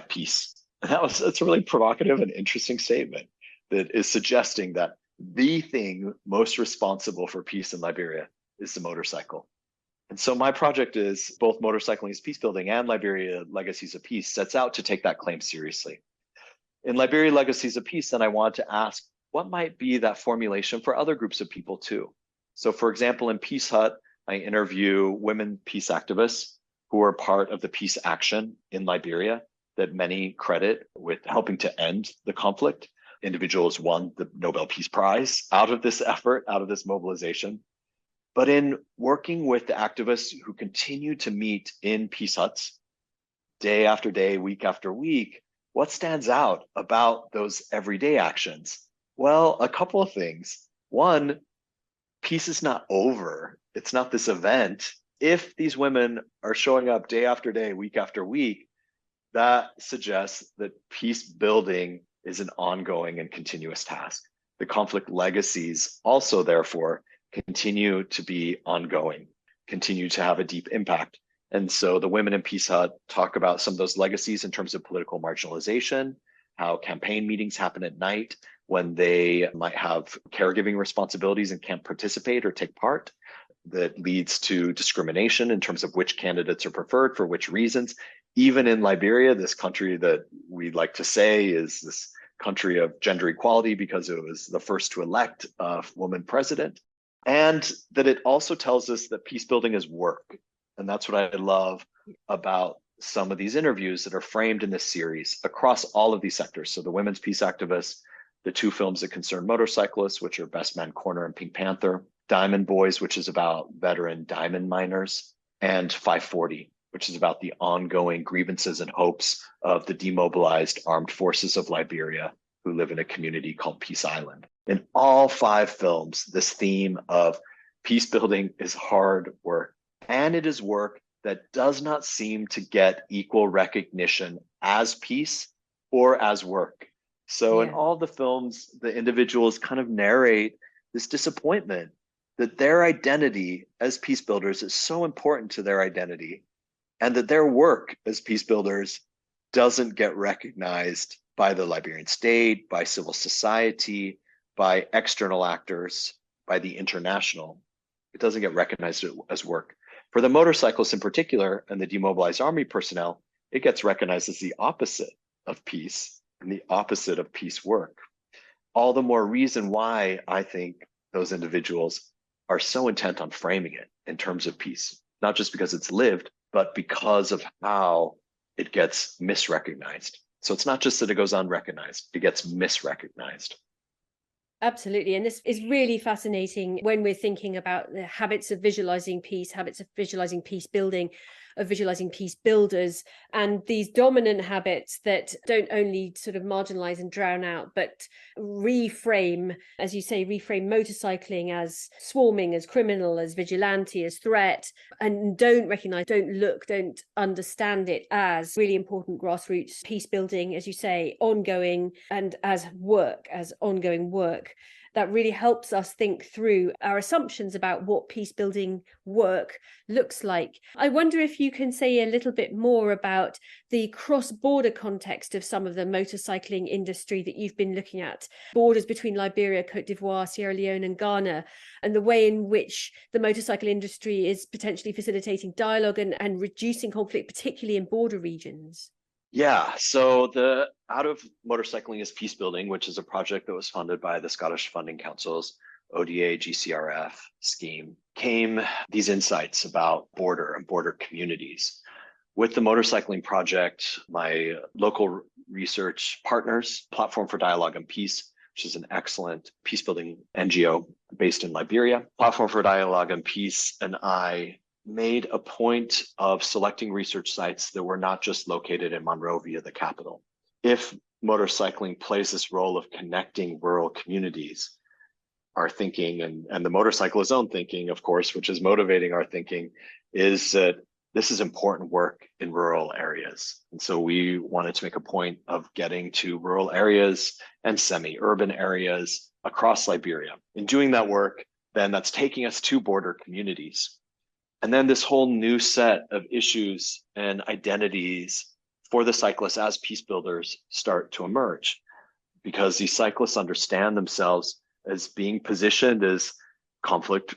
peace. And that's a really provocative and interesting statement that is suggesting that the thing most responsible for peace in Liberia is the motorcycle. And so my project is both Motorcycling is Peace Building and Liberia Legacies of Peace sets out to take that claim seriously. In Liberia Legacies of Peace, then I want to ask, what might be that formulation for other groups of people too? So for example, in Peace Hut, I interview women peace activists who are part of the peace action in Liberia that many credit with helping to end the conflict. Individuals won the Nobel Peace Prize out of this effort, out of this mobilization. But in working with the activists who continue to meet in peace huts day after day, week after week, what stands out about those everyday actions? Well, a couple of things. One, peace is not over. It's not this event. If these women are showing up day after day, week after week, that suggests that peace building is an ongoing and continuous task. The conflict legacies also, therefore, continue to be ongoing, continue to have a deep impact. And so the women in Peace Hut talk about some of those legacies in terms of political marginalization, how campaign meetings happen at night when they might have caregiving responsibilities and can't participate or take part. That leads to discrimination in terms of which candidates are preferred for which reasons. Even in Liberia, this country that we like to say is this country of gender equality because it was the first to elect a woman president. And that it also tells us that peace building is work. And that's what I love about some of these interviews that are framed in this series across all of these sectors. So the women's peace activists, the two films that concern motorcyclists, which are Best Man Corner and Pink Panther, Diamond Boys, which is about veteran diamond miners, and 540, which is about the ongoing grievances and hopes of the demobilized armed forces of Liberia who live in a community called Peace Island. In all 5 films, this theme of peace building is hard work, and it is work that does not seem to get equal recognition as peace or as work. So in all the films, the individuals kind of narrate this disappointment that their identity as peace builders is so important to their identity, and that their work as peace builders doesn't get recognized by the Liberian state, by civil society, by external actors, by the international. It doesn't get recognized as work. For the motorcyclists in particular, and the demobilized army personnel, it gets recognized as the opposite of peace and the opposite of peace work. All the more reason why I think those individuals are so intent on framing it in terms of peace, not just because it's lived, but because of how it gets misrecognized. So it's not just that it goes unrecognized, it gets misrecognized. Absolutely. And this is really fascinating when we're thinking about the habits of visualizing peace, habits of visualizing peace building, of visualizing peace builders, and these dominant habits that don't only sort of marginalize and drown out, but reframe, as you say, reframe motorcycling as swarming, as criminal, as vigilante, as threat, and don't recognize, don't look, don't understand it as really important grassroots peace building, as you say, ongoing, and as work, as ongoing work. That really helps us think through our assumptions about what peace building work looks like. I wonder if you can say a little bit more about the cross-border context of some of the motorcycling industry that you've been looking at, borders between Liberia, Cote d'Ivoire, Sierra Leone and Ghana, and the way in which the motorcycle industry is potentially facilitating dialogue and reducing conflict, particularly in border regions. Yeah, so the Out of Motorcycling is Peace Building, which is a project that was funded by the Scottish Funding Council's ODA GCRF scheme, came these insights about border and border communities. With the motorcycling project, my local research partners, Platform for Dialogue and Peace, which is an excellent peace building NGO based in Liberia, Platform for Dialogue and Peace, and I made a point of selecting research sites that were not just located in Monrovia, the capital. If motorcycling plays this role of connecting rural communities, our thinking and the motorcyclist's own thinking, of course, which is motivating our thinking, is that this is important work in rural areas. And so we wanted to make a point of getting to rural areas and semi-urban areas across Liberia. In doing that work, then that's taking us to border communities. And then this whole new set of issues and identities for the cyclists as peace builders start to emerge, because these cyclists understand themselves as being positioned as conflict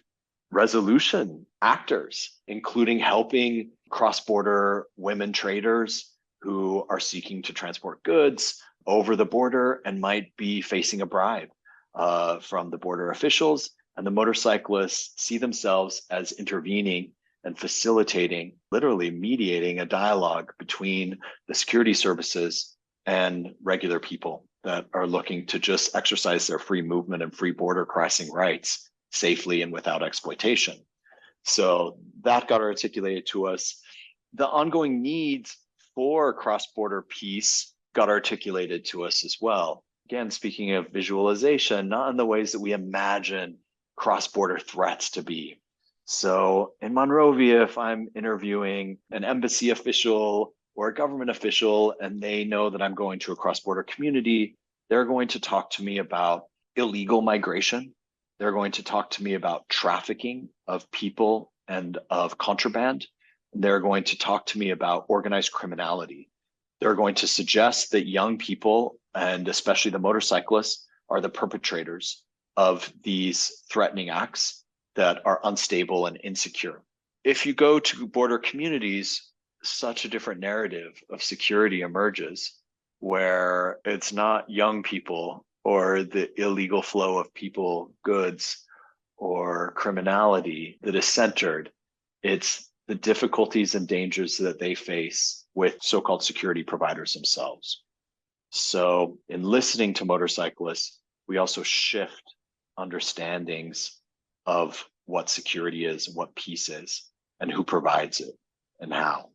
resolution actors, including helping cross-border women traders who are seeking to transport goods over the border and might be facing a bribe from the border officials. And the motorcyclists see themselves as intervening and facilitating, literally mediating a dialogue between the security services and regular people that are looking to just exercise their free movement and free border crossing rights safely and without exploitation. So that got articulated to us. The ongoing needs for cross-border peace got articulated to us as well. Again, speaking of visualization, not in the ways that we imagine cross-border threats to be. So in Monrovia, if I'm interviewing an embassy official or a government official and they know that I'm going to a cross-border community, they're going to talk to me about illegal migration. They're going to talk to me about trafficking of people and of contraband. They're going to talk to me about organized criminality. They're going to suggest that young people, and especially the motorcyclists, are the perpetrators of these threatening acts that are unstable and insecure. If you go to border communities, such a different narrative of security emerges, where it's not young people or the illegal flow of people, goods, or criminality that is centered. It's the difficulties and dangers that they face with so-called security providers themselves. So in listening to motorcyclists, we also shift understandings of what security is, what peace is, and who provides it and how.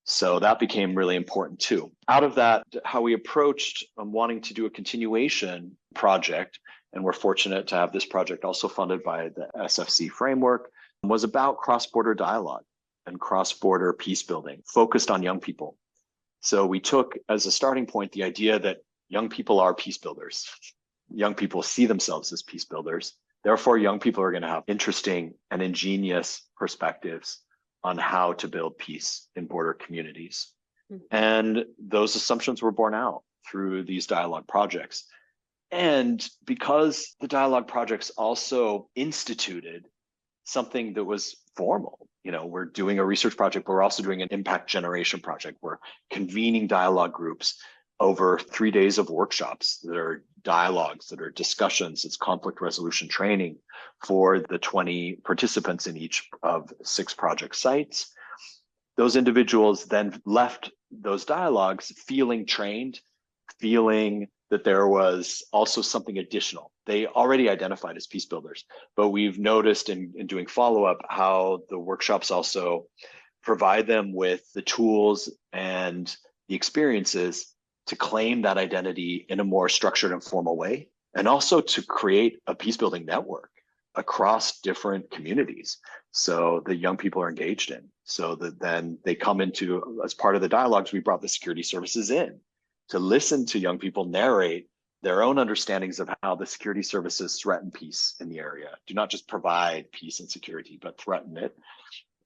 So that became really important too. Out of that, how we approached wanting to do a continuation project, and we're fortunate to have this project also funded by the SFC framework, was about cross-border dialogue. and cross-border peace building focused on young people. So we took as a starting point the idea that young people are peace builders. Young people see themselves as peace builders. Therefore, young people are going to have interesting and ingenious perspectives on how to build peace in border communities. And those assumptions were borne out through these dialogue projects. And because the dialogue projects also instituted something that was formal, we're doing a research project, but we're also doing an impact generation project. We're convening dialogue groups over 3 days of workshops that are dialogues, that are discussions. It's conflict resolution training for the 20 participants in each of 6 project sites. Those individuals then left those dialogues feeling trained, feeling that there was also something additional. They already identified as peace builders, but we've noticed in doing follow-up how the workshops also provide them with the tools and the experiences to claim that identity in a more structured and formal way, and also to create a peace building network across different communities so the young people are engaged in, so that then they come into, as part of the dialogues, we brought the security services in to listen to young people narrate their own understandings of how the security services threaten peace in the area, do not just provide peace and security, but threaten it.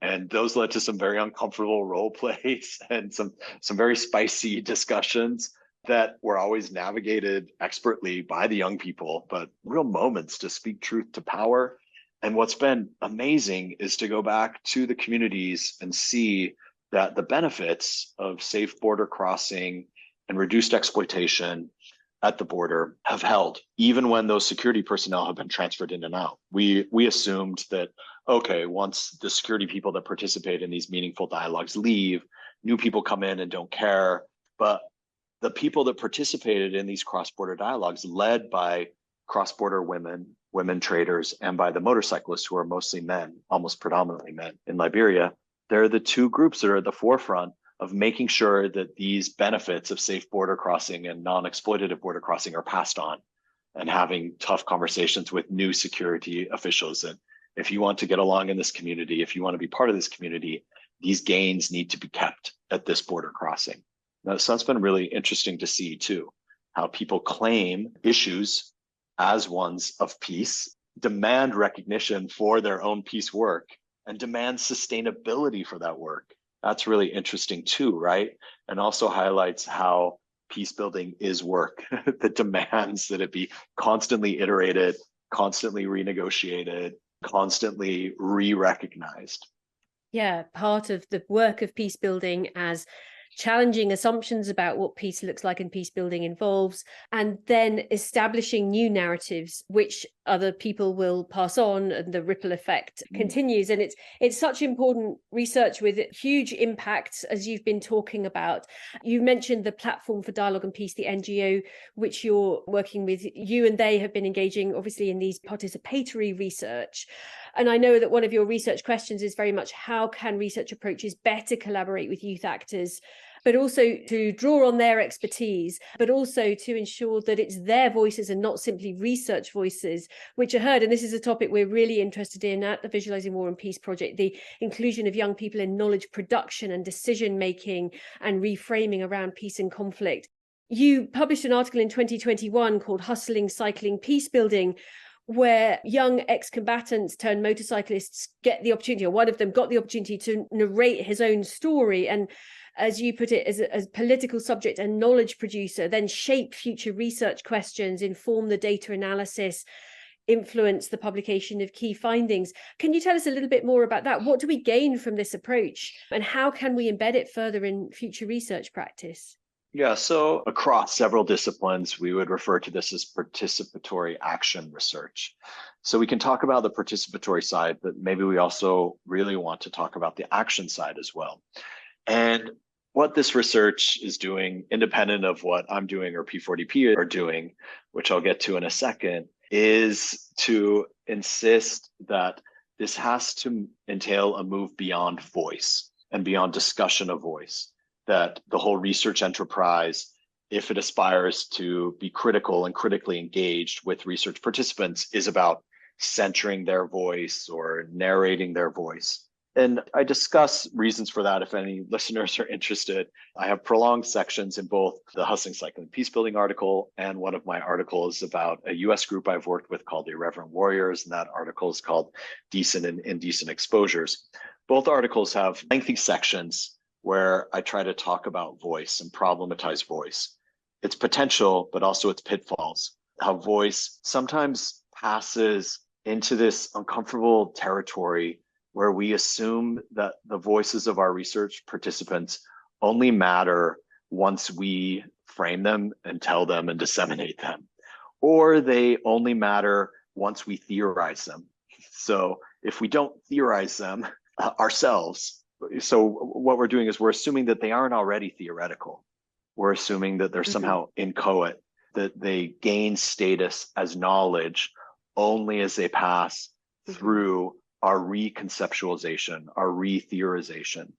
And those led to some very uncomfortable role plays and some very spicy discussions that were always navigated expertly by the young people, but real moments to speak truth to power. And what's been amazing is to go back to the communities and see that the benefits of safe border crossing and reduced exploitation at the border have held, even when those security personnel have been transferred in and out. We assumed that, okay, once the security people that participate in these meaningful dialogues leave, new people come in and don't care. But the people that participated in these cross-border dialogues, led by cross-border women traders, and by the motorcyclists, who are mostly men, almost predominantly men in Liberia, they're the 2 groups that are at the forefront of making sure that these benefits of safe border crossing and non-exploitative border crossing are passed on, and having tough conversations with new security officials. And if you want to get along in this community, if you want to be part of this community, these gains need to be kept at this border crossing. So that's been really interesting to see too, how people claim issues as ones of peace, demand recognition for their own peace work, and demand sustainability for that work. That's really interesting too, right? And also highlights how peace building is work that demands that it be constantly iterated, constantly renegotiated, constantly re-recognized. Yeah, part of the work of peace building as challenging assumptions about what peace looks like and peace building involves, and then establishing new narratives which other people will pass on, and the ripple effect continues. And it's such important research with huge impacts, as you've been talking about. You mentioned the Platform for Dialogue and Peace, the NGO, which you're working with. You and they have been engaging, obviously, in these participatory research. And I know that one of your research questions is very much, how can research approaches better collaborate with youth actors, but also to draw on their expertise, but also to ensure that it's their voices and not simply research voices which are heard. And this is a topic we're really interested in at the Visualising War and Peace project, the inclusion of young people in knowledge production and decision making and reframing around peace and conflict. You published an article in 2021 called Hustling, Cycling, Peace Building, where young ex-combatants turned motorcyclists get the opportunity, or one of them got the opportunity, to narrate his own story, and, as you put it, as a political subject and knowledge producer, then shape future research questions, inform the data analysis, influence the publication of key findings. Can you tell us a little bit more about that? What do we gain from this approach, and how can we embed it further in future research practice? Yeah, so across several disciplines, we would refer to this as participatory action research. So we can talk about the participatory side, but maybe we also really want to talk about the action side as well. And what this research is doing, independent of what I'm doing or P40P are doing, which I'll get to in a second, is to insist that this has to entail a move beyond voice and beyond discussion of voice. That the whole research enterprise, if it aspires to be critical and critically engaged with research participants, is about centering their voice or narrating their voice. And I discuss reasons for that if any listeners are interested. I have prolonged sections in both the Hustling, Cycling, Peacebuilding article and one of my articles about a US group I've worked with called the Irreverent Warriors, and that article is called Decent and Indecent Exposures. Both articles have lengthy sections where I try to talk about voice and problematize voice, its potential, but also its pitfalls, how voice sometimes passes into this uncomfortable territory where we assume that the voices of our research participants only matter once we frame them and tell them and disseminate them, or they only matter once we theorize them. So if we don't theorize them ourselves, so what we're doing is we're assuming that they aren't already theoretical. We're assuming that they're somehow inchoate, that they gain status as knowledge only as they pass through our reconceptualization, our re-theorization.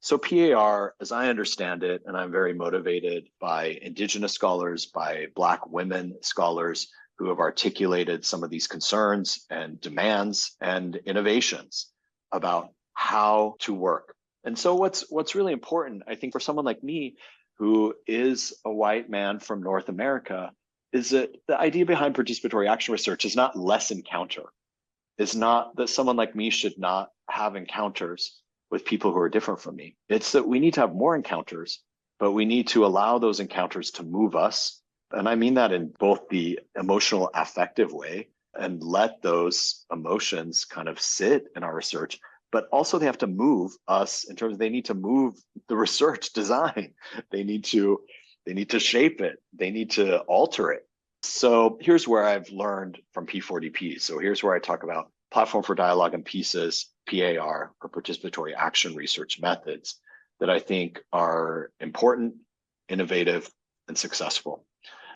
So PAR, as I understand it, and I'm very motivated by Indigenous scholars, by Black women scholars who have articulated some of these concerns and demands and innovations about how to work. And so what's really important, I think, for someone like me, who is a white man from North America, is that the idea behind participatory action research is not less encounter. It's not that someone like me should not have encounters with people who are different from me. It's that we need to have more encounters, but we need to allow those encounters to move us. And I mean that in both the emotional, affective way, and let those emotions kind of sit in our research, but also they have to move us in terms of they need to move the research design. They need to shape it. They need to alter it. So here's where I've learned from P40P. So here's where I talk about Platform for Dialogue and Peace's PAR, or participatory action research methods, that I think are important, innovative, and successful.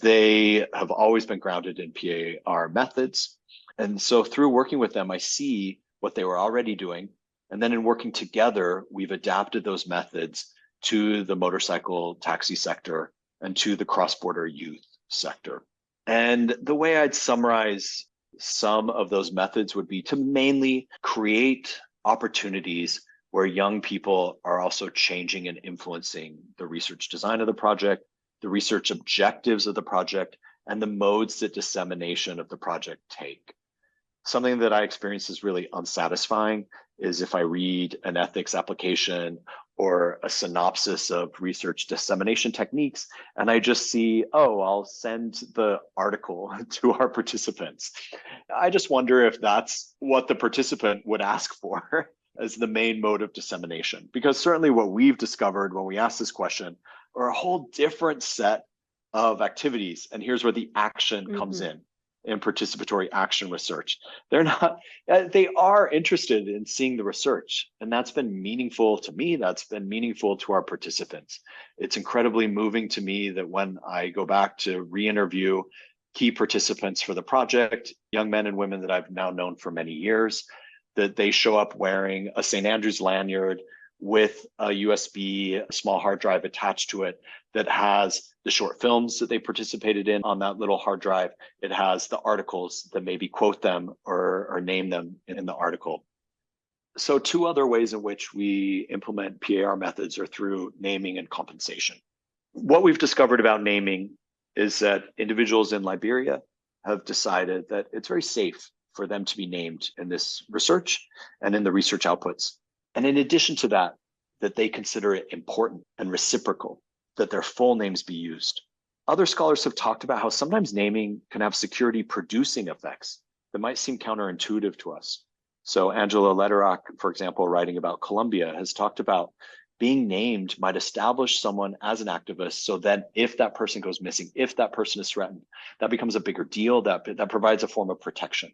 They have always been grounded in PAR methods. And so through working with them, I see what they were already doing. And then in working together, we've adapted those methods to the motorcycle taxi sector and to the cross-border youth sector. And the way I'd summarize some of those methods would be to mainly create opportunities where young people are also changing and influencing the research design of the project, the research objectives of the project, and the modes that dissemination of the project take. Something that I experience is really unsatisfying is if I read an ethics application or a synopsis of research dissemination techniques, and I just see, oh, I'll send the article to our participants. I just wonder if that's what the participant would ask for as the main mode of dissemination. Because certainly what we've discovered when we ask this question are a whole different set of activities. And here's where the action comes in participatory action research. They are interested in seeing the research, and that's been meaningful to me. That's been meaningful to our participants. It's incredibly moving to me that when I go back to re-interview key participants for the project, young men and women that I've now known for many years, that they show up wearing a St. Andrews lanyard with a USB small hard drive attached to it that has the short films that they participated in on that little hard drive. It has the articles that maybe quote them or name them in the article. So two other ways in which we implement PAR methods are through naming and compensation. What we've discovered about naming is that individuals in Liberia have decided that it's very safe for them to be named in this research and in the research outputs. And in addition to that, that they consider it important and reciprocal that their full names be used. Other scholars have talked about how sometimes naming can have security producing effects that might seem counterintuitive to us. So Angela Lederach, for example, writing about Colombia, has talked about being named might establish someone as an activist, so that if that person goes missing, if that person is threatened, that becomes a bigger deal, that provides a form of protection.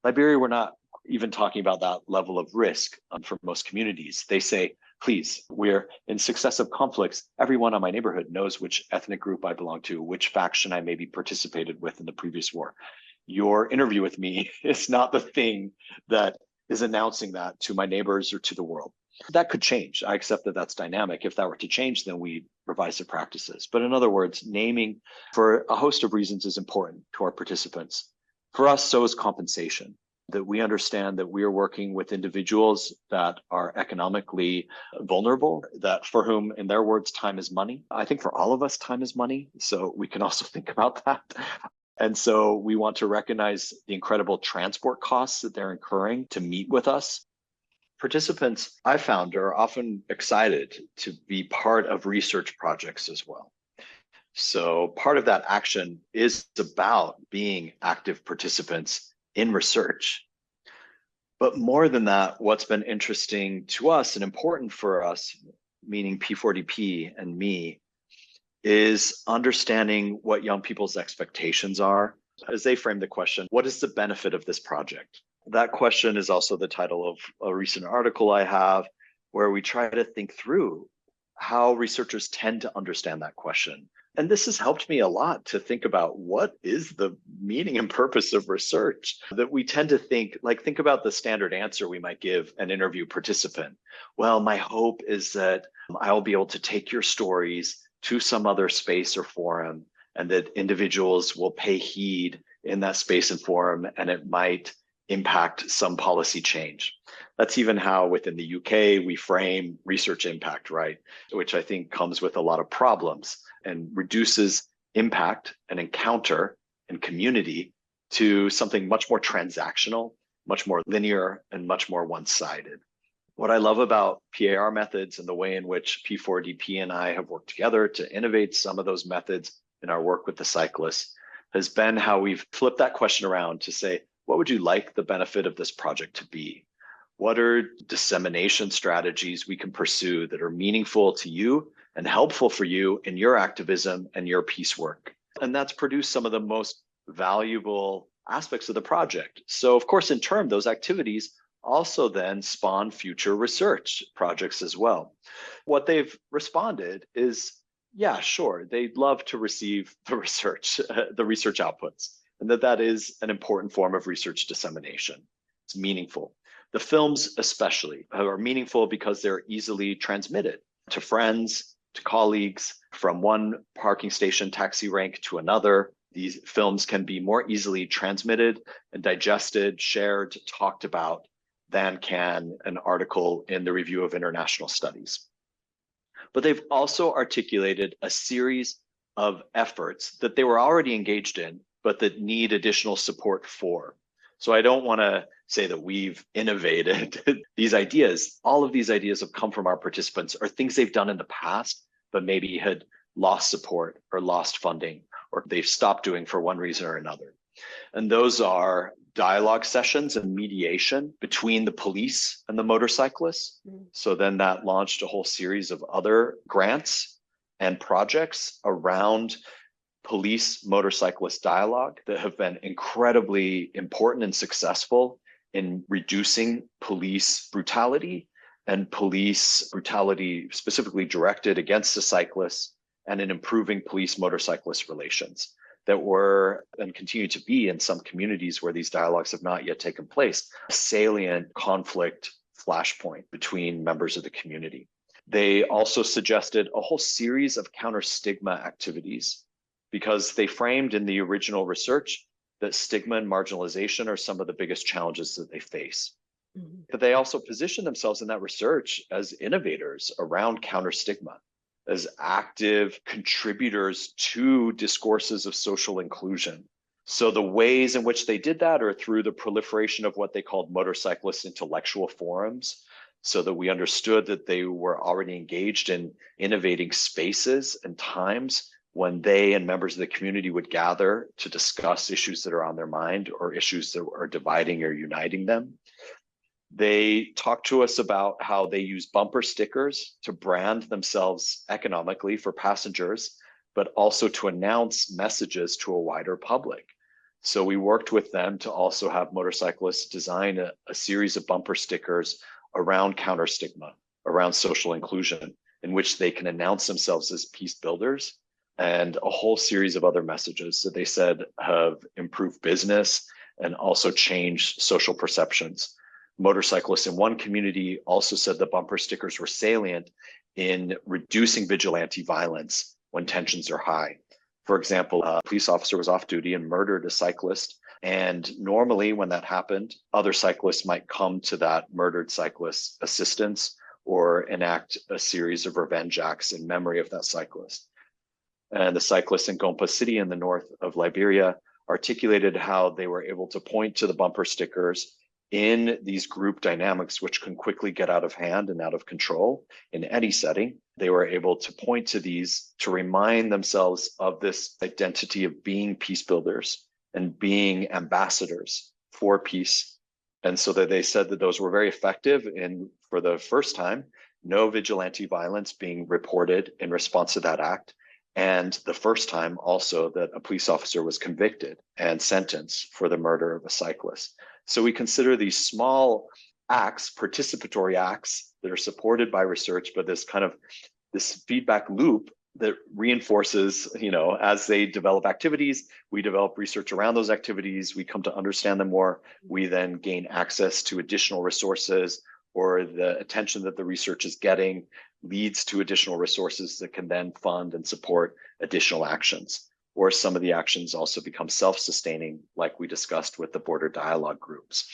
Liberia, we're not even talking about that level of risk for most communities. They say, please, we're in successive conflicts. Everyone in my neighborhood knows which ethnic group I belong to, which faction I maybe participated with in the previous war. Your interview with me is not the thing that is announcing that to my neighbors or to the world. That could change. I accept that that's dynamic. If that were to change, then we revise the practices. But in other words, naming for a host of reasons is important to our participants. For us, so is compensation. that we understand that we are working with individuals that are economically vulnerable, that for whom, in their words, time is money. I think for all of us, time is money. So we can also think about that. And so we want to recognize the incredible transport costs that they're incurring to meet with us. Participants, I found, are often excited to be part of research projects as well. So part of that action is about being active participants in research. But more than that, what's been interesting to us and important for us, meaning P4DP and me, is understanding what young people's expectations are as they frame the question, what is the benefit of this project? That question is also the title of a recent article I have, where we try to think through how researchers tend to understand that question. And this has helped me a lot to think about what is the meaning and purpose of research, that we tend to think about the standard answer we might give an interview participant. Well, my hope is that I'll be able to take your stories to some other space or forum, and that individuals will pay heed in that space and forum, and it might impact some policy change. That's even how within the UK we frame research impact, right? Which I think comes with a lot of problems and reduces impact and encounter and community to something much more transactional, much more linear, and much more one-sided. What I love about PAR methods and the way in which P4DP and I have worked together to innovate some of those methods in our work with the cyclists has been how we've flipped that question around to say, what would you like the benefit of this project to be? What are dissemination strategies we can pursue that are meaningful to you and helpful for you in your activism and your peace work? And that's produced some of the most valuable aspects of the project. So of course, in turn, those activities also then spawn future research projects as well. What they've responded is, yeah, sure, they'd love to receive the research outputs, and that is an important form of research dissemination. It's meaningful. The films especially are meaningful because they're easily transmitted to friends, to colleagues, from one parking station taxi rank to another. These films can be more easily transmitted and digested, shared, talked about than can an article in the Review of International Studies. But they've also articulated a series of efforts that they were already engaged in, but that need additional support for. So I don't want to say that we've innovated these ideas. All of these ideas have come from our participants or things they've done in the past, but maybe had lost support or lost funding, or they've stopped doing for one reason or another. And those are dialogue sessions and mediation between the police and the motorcyclists. So then that launched a whole series of other grants and projects around police motorcyclist dialogue that have been incredibly important and successful in reducing police brutality and police brutality specifically directed against the cyclists, and in improving police motorcyclist relations that were and continue to be in some communities where these dialogues have not yet taken place, a salient conflict flashpoint between members of the community. They also suggested a whole series of counter-stigma activities because they framed in the original research that stigma and marginalization are some of the biggest challenges that they face. Mm-hmm. But they also position themselves in that research as innovators around counter-stigma, as active contributors to discourses of social inclusion. So the ways in which they did that are through the proliferation of what they called motorcyclist intellectual forums, so that we understood that they were already engaged in innovating spaces and times when they and members of the community would gather to discuss issues that are on their mind or issues that are dividing or uniting them. They talked to us about how they use bumper stickers to brand themselves economically for passengers, but also to announce messages to a wider public. So we worked with them to also have motorcyclists design a series of bumper stickers around counter stigma, around social inclusion, in which they can announce themselves as peace builders, and a whole series of other messages that they said have improved business and also changed social perceptions. Motorcyclists in one community also said the bumper stickers were salient in reducing vigilante violence when tensions are high. For example, a police officer was off duty and murdered a cyclist And normally when that happened, other cyclists might come to that murdered cyclist's assistance or enact a series of revenge acts in memory of that cyclist. And the cyclists in Gompa City in the north of Liberia articulated how they were able to point to the bumper stickers in these group dynamics, which can quickly get out of hand and out of control in any setting. They were able to point to these to remind themselves of this identity of being peace builders and being ambassadors for peace. And so that they said that those were very effective in, for the first time, no vigilante violence being reported in response to that act. And the first time also that a police officer was convicted and sentenced for the murder of a cyclist. So we consider these small acts, participatory acts that are supported by research, but this feedback loop that reinforces, as they develop activities, we develop research around those activities, we come to understand them more, we then gain access to additional resources, or the attention that the research is getting leads to additional resources that can then fund and support additional actions. Or some of the actions also become self-sustaining, like we discussed with the border dialogue groups.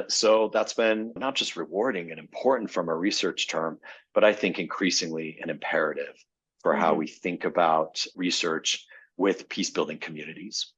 So that's been not just rewarding and important from a research term, but I think increasingly an imperative for how we think about research with peace-building communities.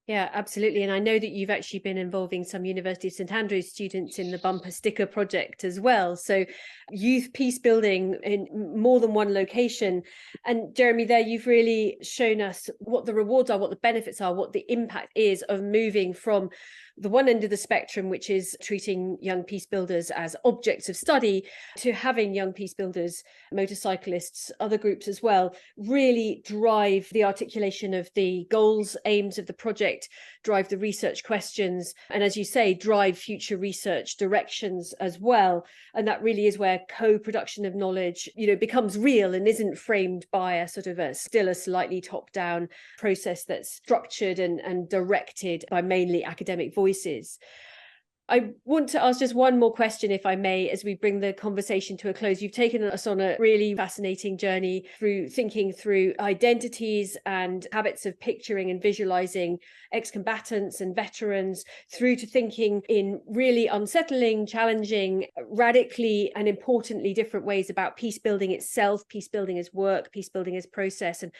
Yeah, absolutely. And I know that you've actually been involving some University of St Andrews students in the bumper sticker project as well. So youth peace building in more than one location. And Jaremey, there you've really shown us what the rewards are, what the benefits are, what the impact is of moving from the one end of the spectrum, which is treating young peace builders as objects of study, to having young peace builders, motorcyclists, other groups as well, really drive the articulation of the goals, aims of the project, drive the research questions, and as you say, drive future research directions as well. And that really is where co-production of knowledge, becomes real and isn't framed by a sort of a slightly top-down process that's structured and directed by mainly academic voices. I want to ask just one more question, if I may, as we bring the conversation to a close. You've taken us on a really fascinating journey through thinking through identities and habits of picturing and visualizing ex-combatants and veterans, through to thinking in really unsettling, challenging, radically and importantly different ways about peace building itself, peace building as work, peace building as process, and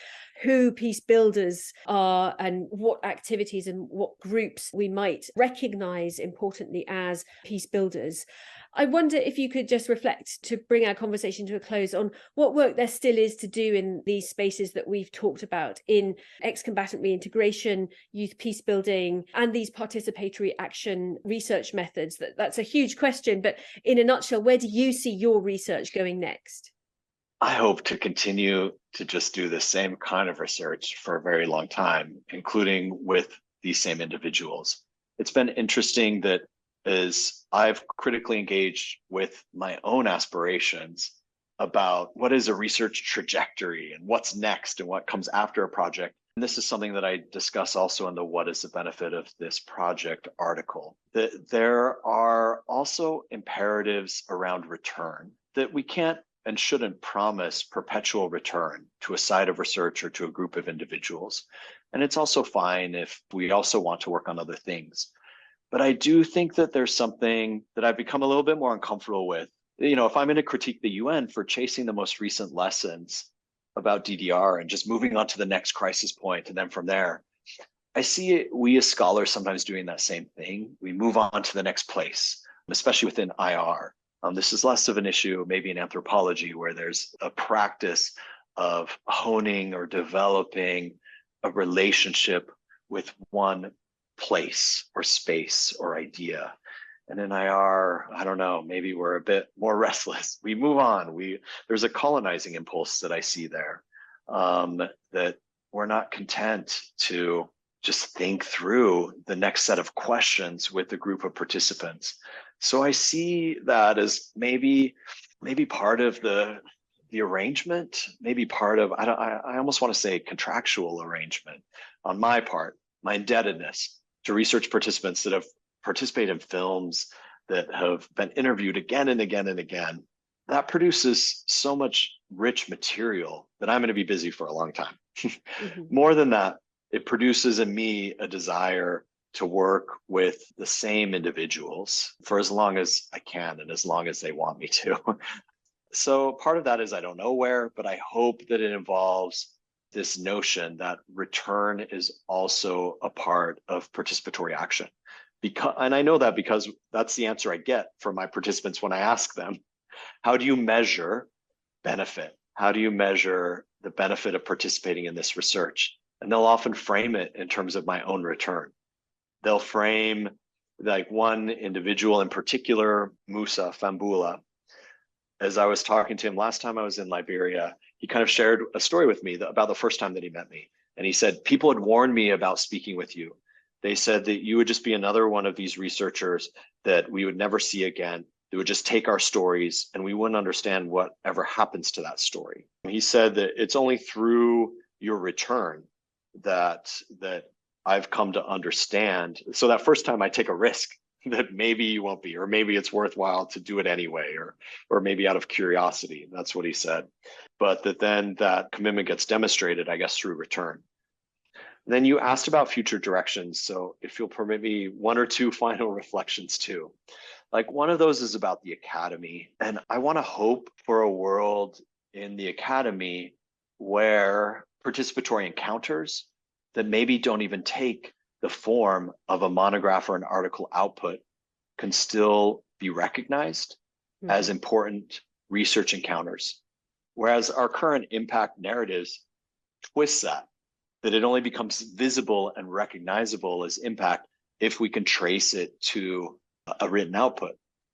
who peace builders are and what activities and what groups we might recognize importantly as peace builders. I wonder if you could just reflect, to bring our conversation to a close, on what work there still is to do in these spaces that we've talked about, in ex-combatant reintegration, youth peace building, and these participatory action research methods. That's a huge question, but in a nutshell, where do you see your research going next? I hope to continue to just do the same kind of research for a very long time, including with these same individuals. It's been interesting that as I've critically engaged with my own aspirations about what is a research trajectory and what's next and what comes after a project. And this is something that I discuss also in the What is the Benefit of This Project article. That there are also imperatives around return, that we can't and shouldn't promise perpetual return to a site of research or to a group of individuals. And it's also fine if we also want to work on other things. But I do think that there's something that I've become a little bit more uncomfortable with. If I'm going to critique the UN for chasing the most recent lessons about DDR and just moving on to the next crisis point, and then from there, I see we as scholars sometimes doing that same thing. We move on to the next place, especially within IR. This is less of an issue maybe in anthropology, where there's a practice of honing or developing a relationship with one place or space or idea. And in IR, I don't know, maybe we're a bit more restless. We move on. There's a colonizing impulse that I see there, that we're not content to just think through the next set of questions with a group of participants. So I see that as maybe part of the arrangement, maybe part of, I almost want to say contractual arrangement on my part, my indebtedness to research participants that have participated in films, that have been interviewed again and again and again. That produces so much rich material that I'm going to be busy for a long time. More than that, it produces in me a desire to work with the same individuals for as long as I can and as long as they want me to. So part of that is I don't know where, but I hope that it involves this notion that return is also a part of participatory action. And I know that because that's the answer I get from my participants when I ask them, how do you measure benefit? How do you measure the benefit of participating in this research? And they'll often frame it in terms of my own return. They'll frame like one individual in particular, Musa Fambula. As I was talking to him last time I was in Liberia, he kind of shared a story with me about the first time that he met me. And he said, people had warned me about speaking with you. They said that you would just be another one of these researchers that we would never see again. They would just take our stories and we wouldn't understand whatever happens to that story. He said that it's only through your return that I've come to understand. So that first time I take a risk that maybe you won't be, or maybe it's worthwhile to do it anyway, or maybe out of curiosity. That's what he said. But then that commitment gets demonstrated, I guess, through return. Then you asked about future directions. So if you'll permit me, one or two final reflections too. Like one of those is about the academy. And I want to hope for a world in the academy where participatory encounters that maybe don't even take the form of a monograph or an article output can still be recognized as important research encounters. Whereas our current impact narratives twist that it only becomes visible and recognizable as impact if we can trace it to a written output.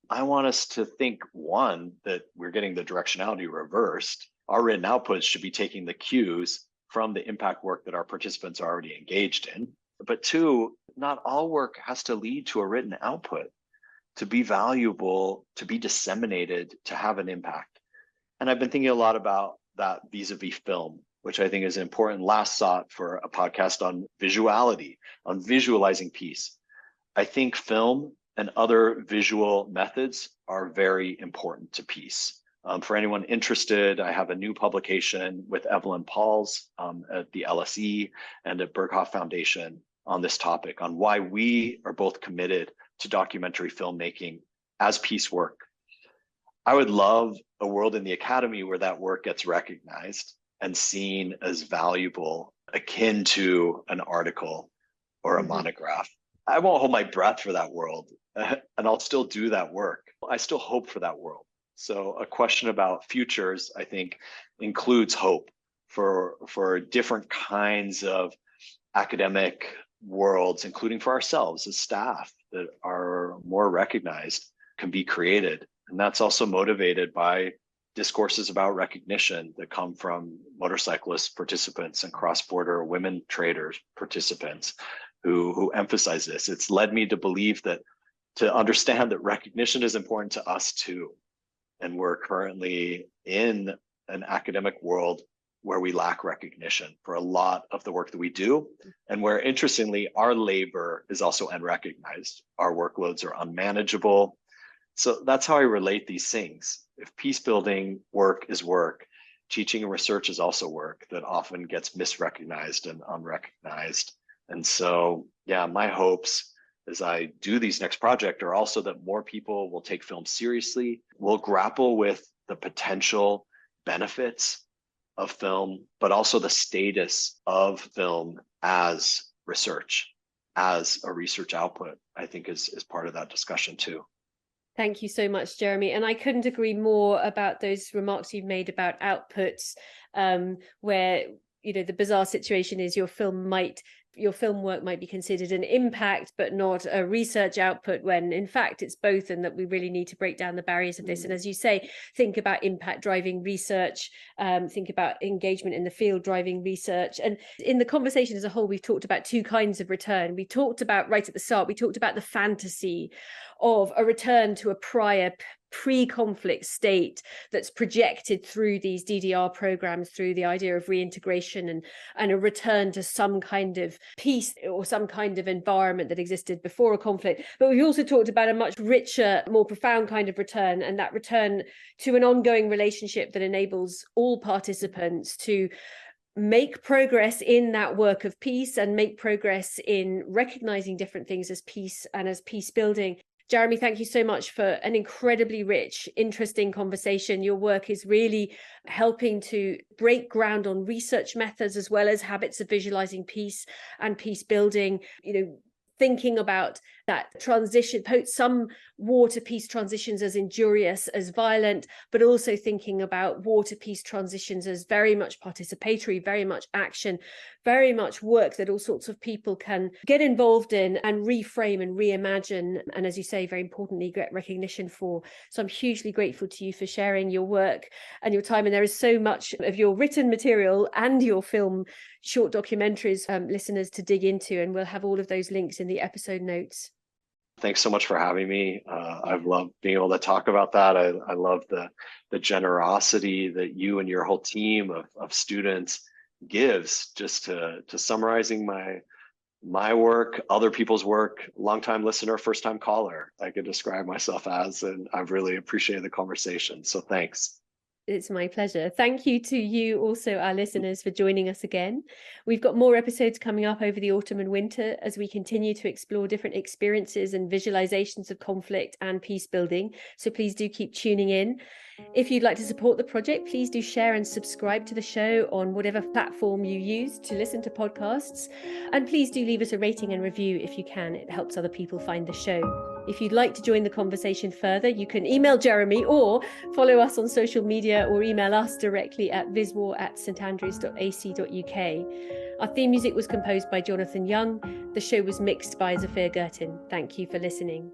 I want us to think, one, that we're getting the directionality reversed. Our written outputs should be taking the cues from the impact work that our participants are already engaged in. But two, not all work has to lead to a written output to be valuable, to be disseminated, to have an impact. And I've been thinking a lot about that vis-a-vis film, which I think is an important last thought for a podcast on visuality, on visualizing peace. I think film and other visual methods are very important to peace. For anyone interested, I have a new publication with Evelyn Pauls at the LSE and at Berghoff Foundation on this topic, on why we are both committed to documentary filmmaking as peace work. I would love a world in the academy where that work gets recognized and seen as valuable, akin to an article or a monograph. I won't hold my breath for that world, and I'll still do that work. I still hope for that world. So a question about futures, I think, includes hope for different kinds of academic worlds, including for ourselves as staff, that are more recognized, can be created. And that's also motivated by discourses about recognition that come from motorcyclist participants and cross-border women traders participants who emphasize this. It's led me to believe that, to understand that recognition is important to us too. And we're currently in an academic world where we lack recognition for a lot of the work that we do, and where, interestingly, our labor is also unrecognized. Our workloads are unmanageable. So that's how I relate these things. If peace building work is work, teaching and research is also work that often gets misrecognized and unrecognized. And so, yeah, my hopes as I do these next project are also that more people will take film seriously, will grapple with the potential benefits of film, but also the status of film as research, as a research output, I think is part of that discussion too. Thank you so much, Jaremey. And I couldn't agree more about those remarks you've made about outputs, where, the bizarre situation is your film work might be considered an impact, but not a research output, when in fact it's both, and that we really need to break down the barriers of this. And as you say, think about impact driving research, think about engagement in the field driving research. And in the conversation as a whole, we've talked about two kinds of return. We talked about, right at the start, we talked about the fantasy of a return to a prior pre-conflict state that's projected through these DDR programs, through the idea of reintegration and a return to some kind of peace or some kind of environment that existed before a conflict. But we've also talked about a much richer, more profound kind of return, and that return to an ongoing relationship that enables all participants to make progress in that work of peace and make progress in recognizing different things as peace and as peace building. Jaremey, thank you so much for an incredibly rich, interesting conversation. Your work is really helping to break ground on research methods as well as habits of visualizing peace and peace building, thinking about that transition, some war to peace transitions as injurious, as violent, but also thinking about war to peace transitions as very much participatory, very much action, very much work that all sorts of people can get involved in and reframe and reimagine. And as you say, very importantly, get recognition for. So I'm hugely grateful to you for sharing your work and your time. And there is so much of your written material and your film short documentaries, listeners, to dig into. And we'll have all of those links in the episode notes. Thanks so much for having me. I've loved being able to talk about that. I love the generosity that you and your whole team of students gives just to summarizing my work, other people's work. Longtime listener, first time caller, I could describe myself as, and I've really appreciated the conversation. So thanks. It's my pleasure. Thank you to you also, our listeners, for joining us again. We've got more episodes coming up over the autumn and winter as we continue to explore different experiences and visualizations of conflict and peace building. So please do keep tuning in. If you'd like to support the project, please do share and subscribe to the show on whatever platform you use to listen to podcasts. And please do leave us a rating and review if you can. It helps other people find the show. If you'd like to join the conversation further, you can email Jaremey or follow us on social media or email us directly at viswar@standrews.ac.uk. Our theme music was composed by Jonathan Young. The show was mixed by Zafir Gertin. Thank you for listening.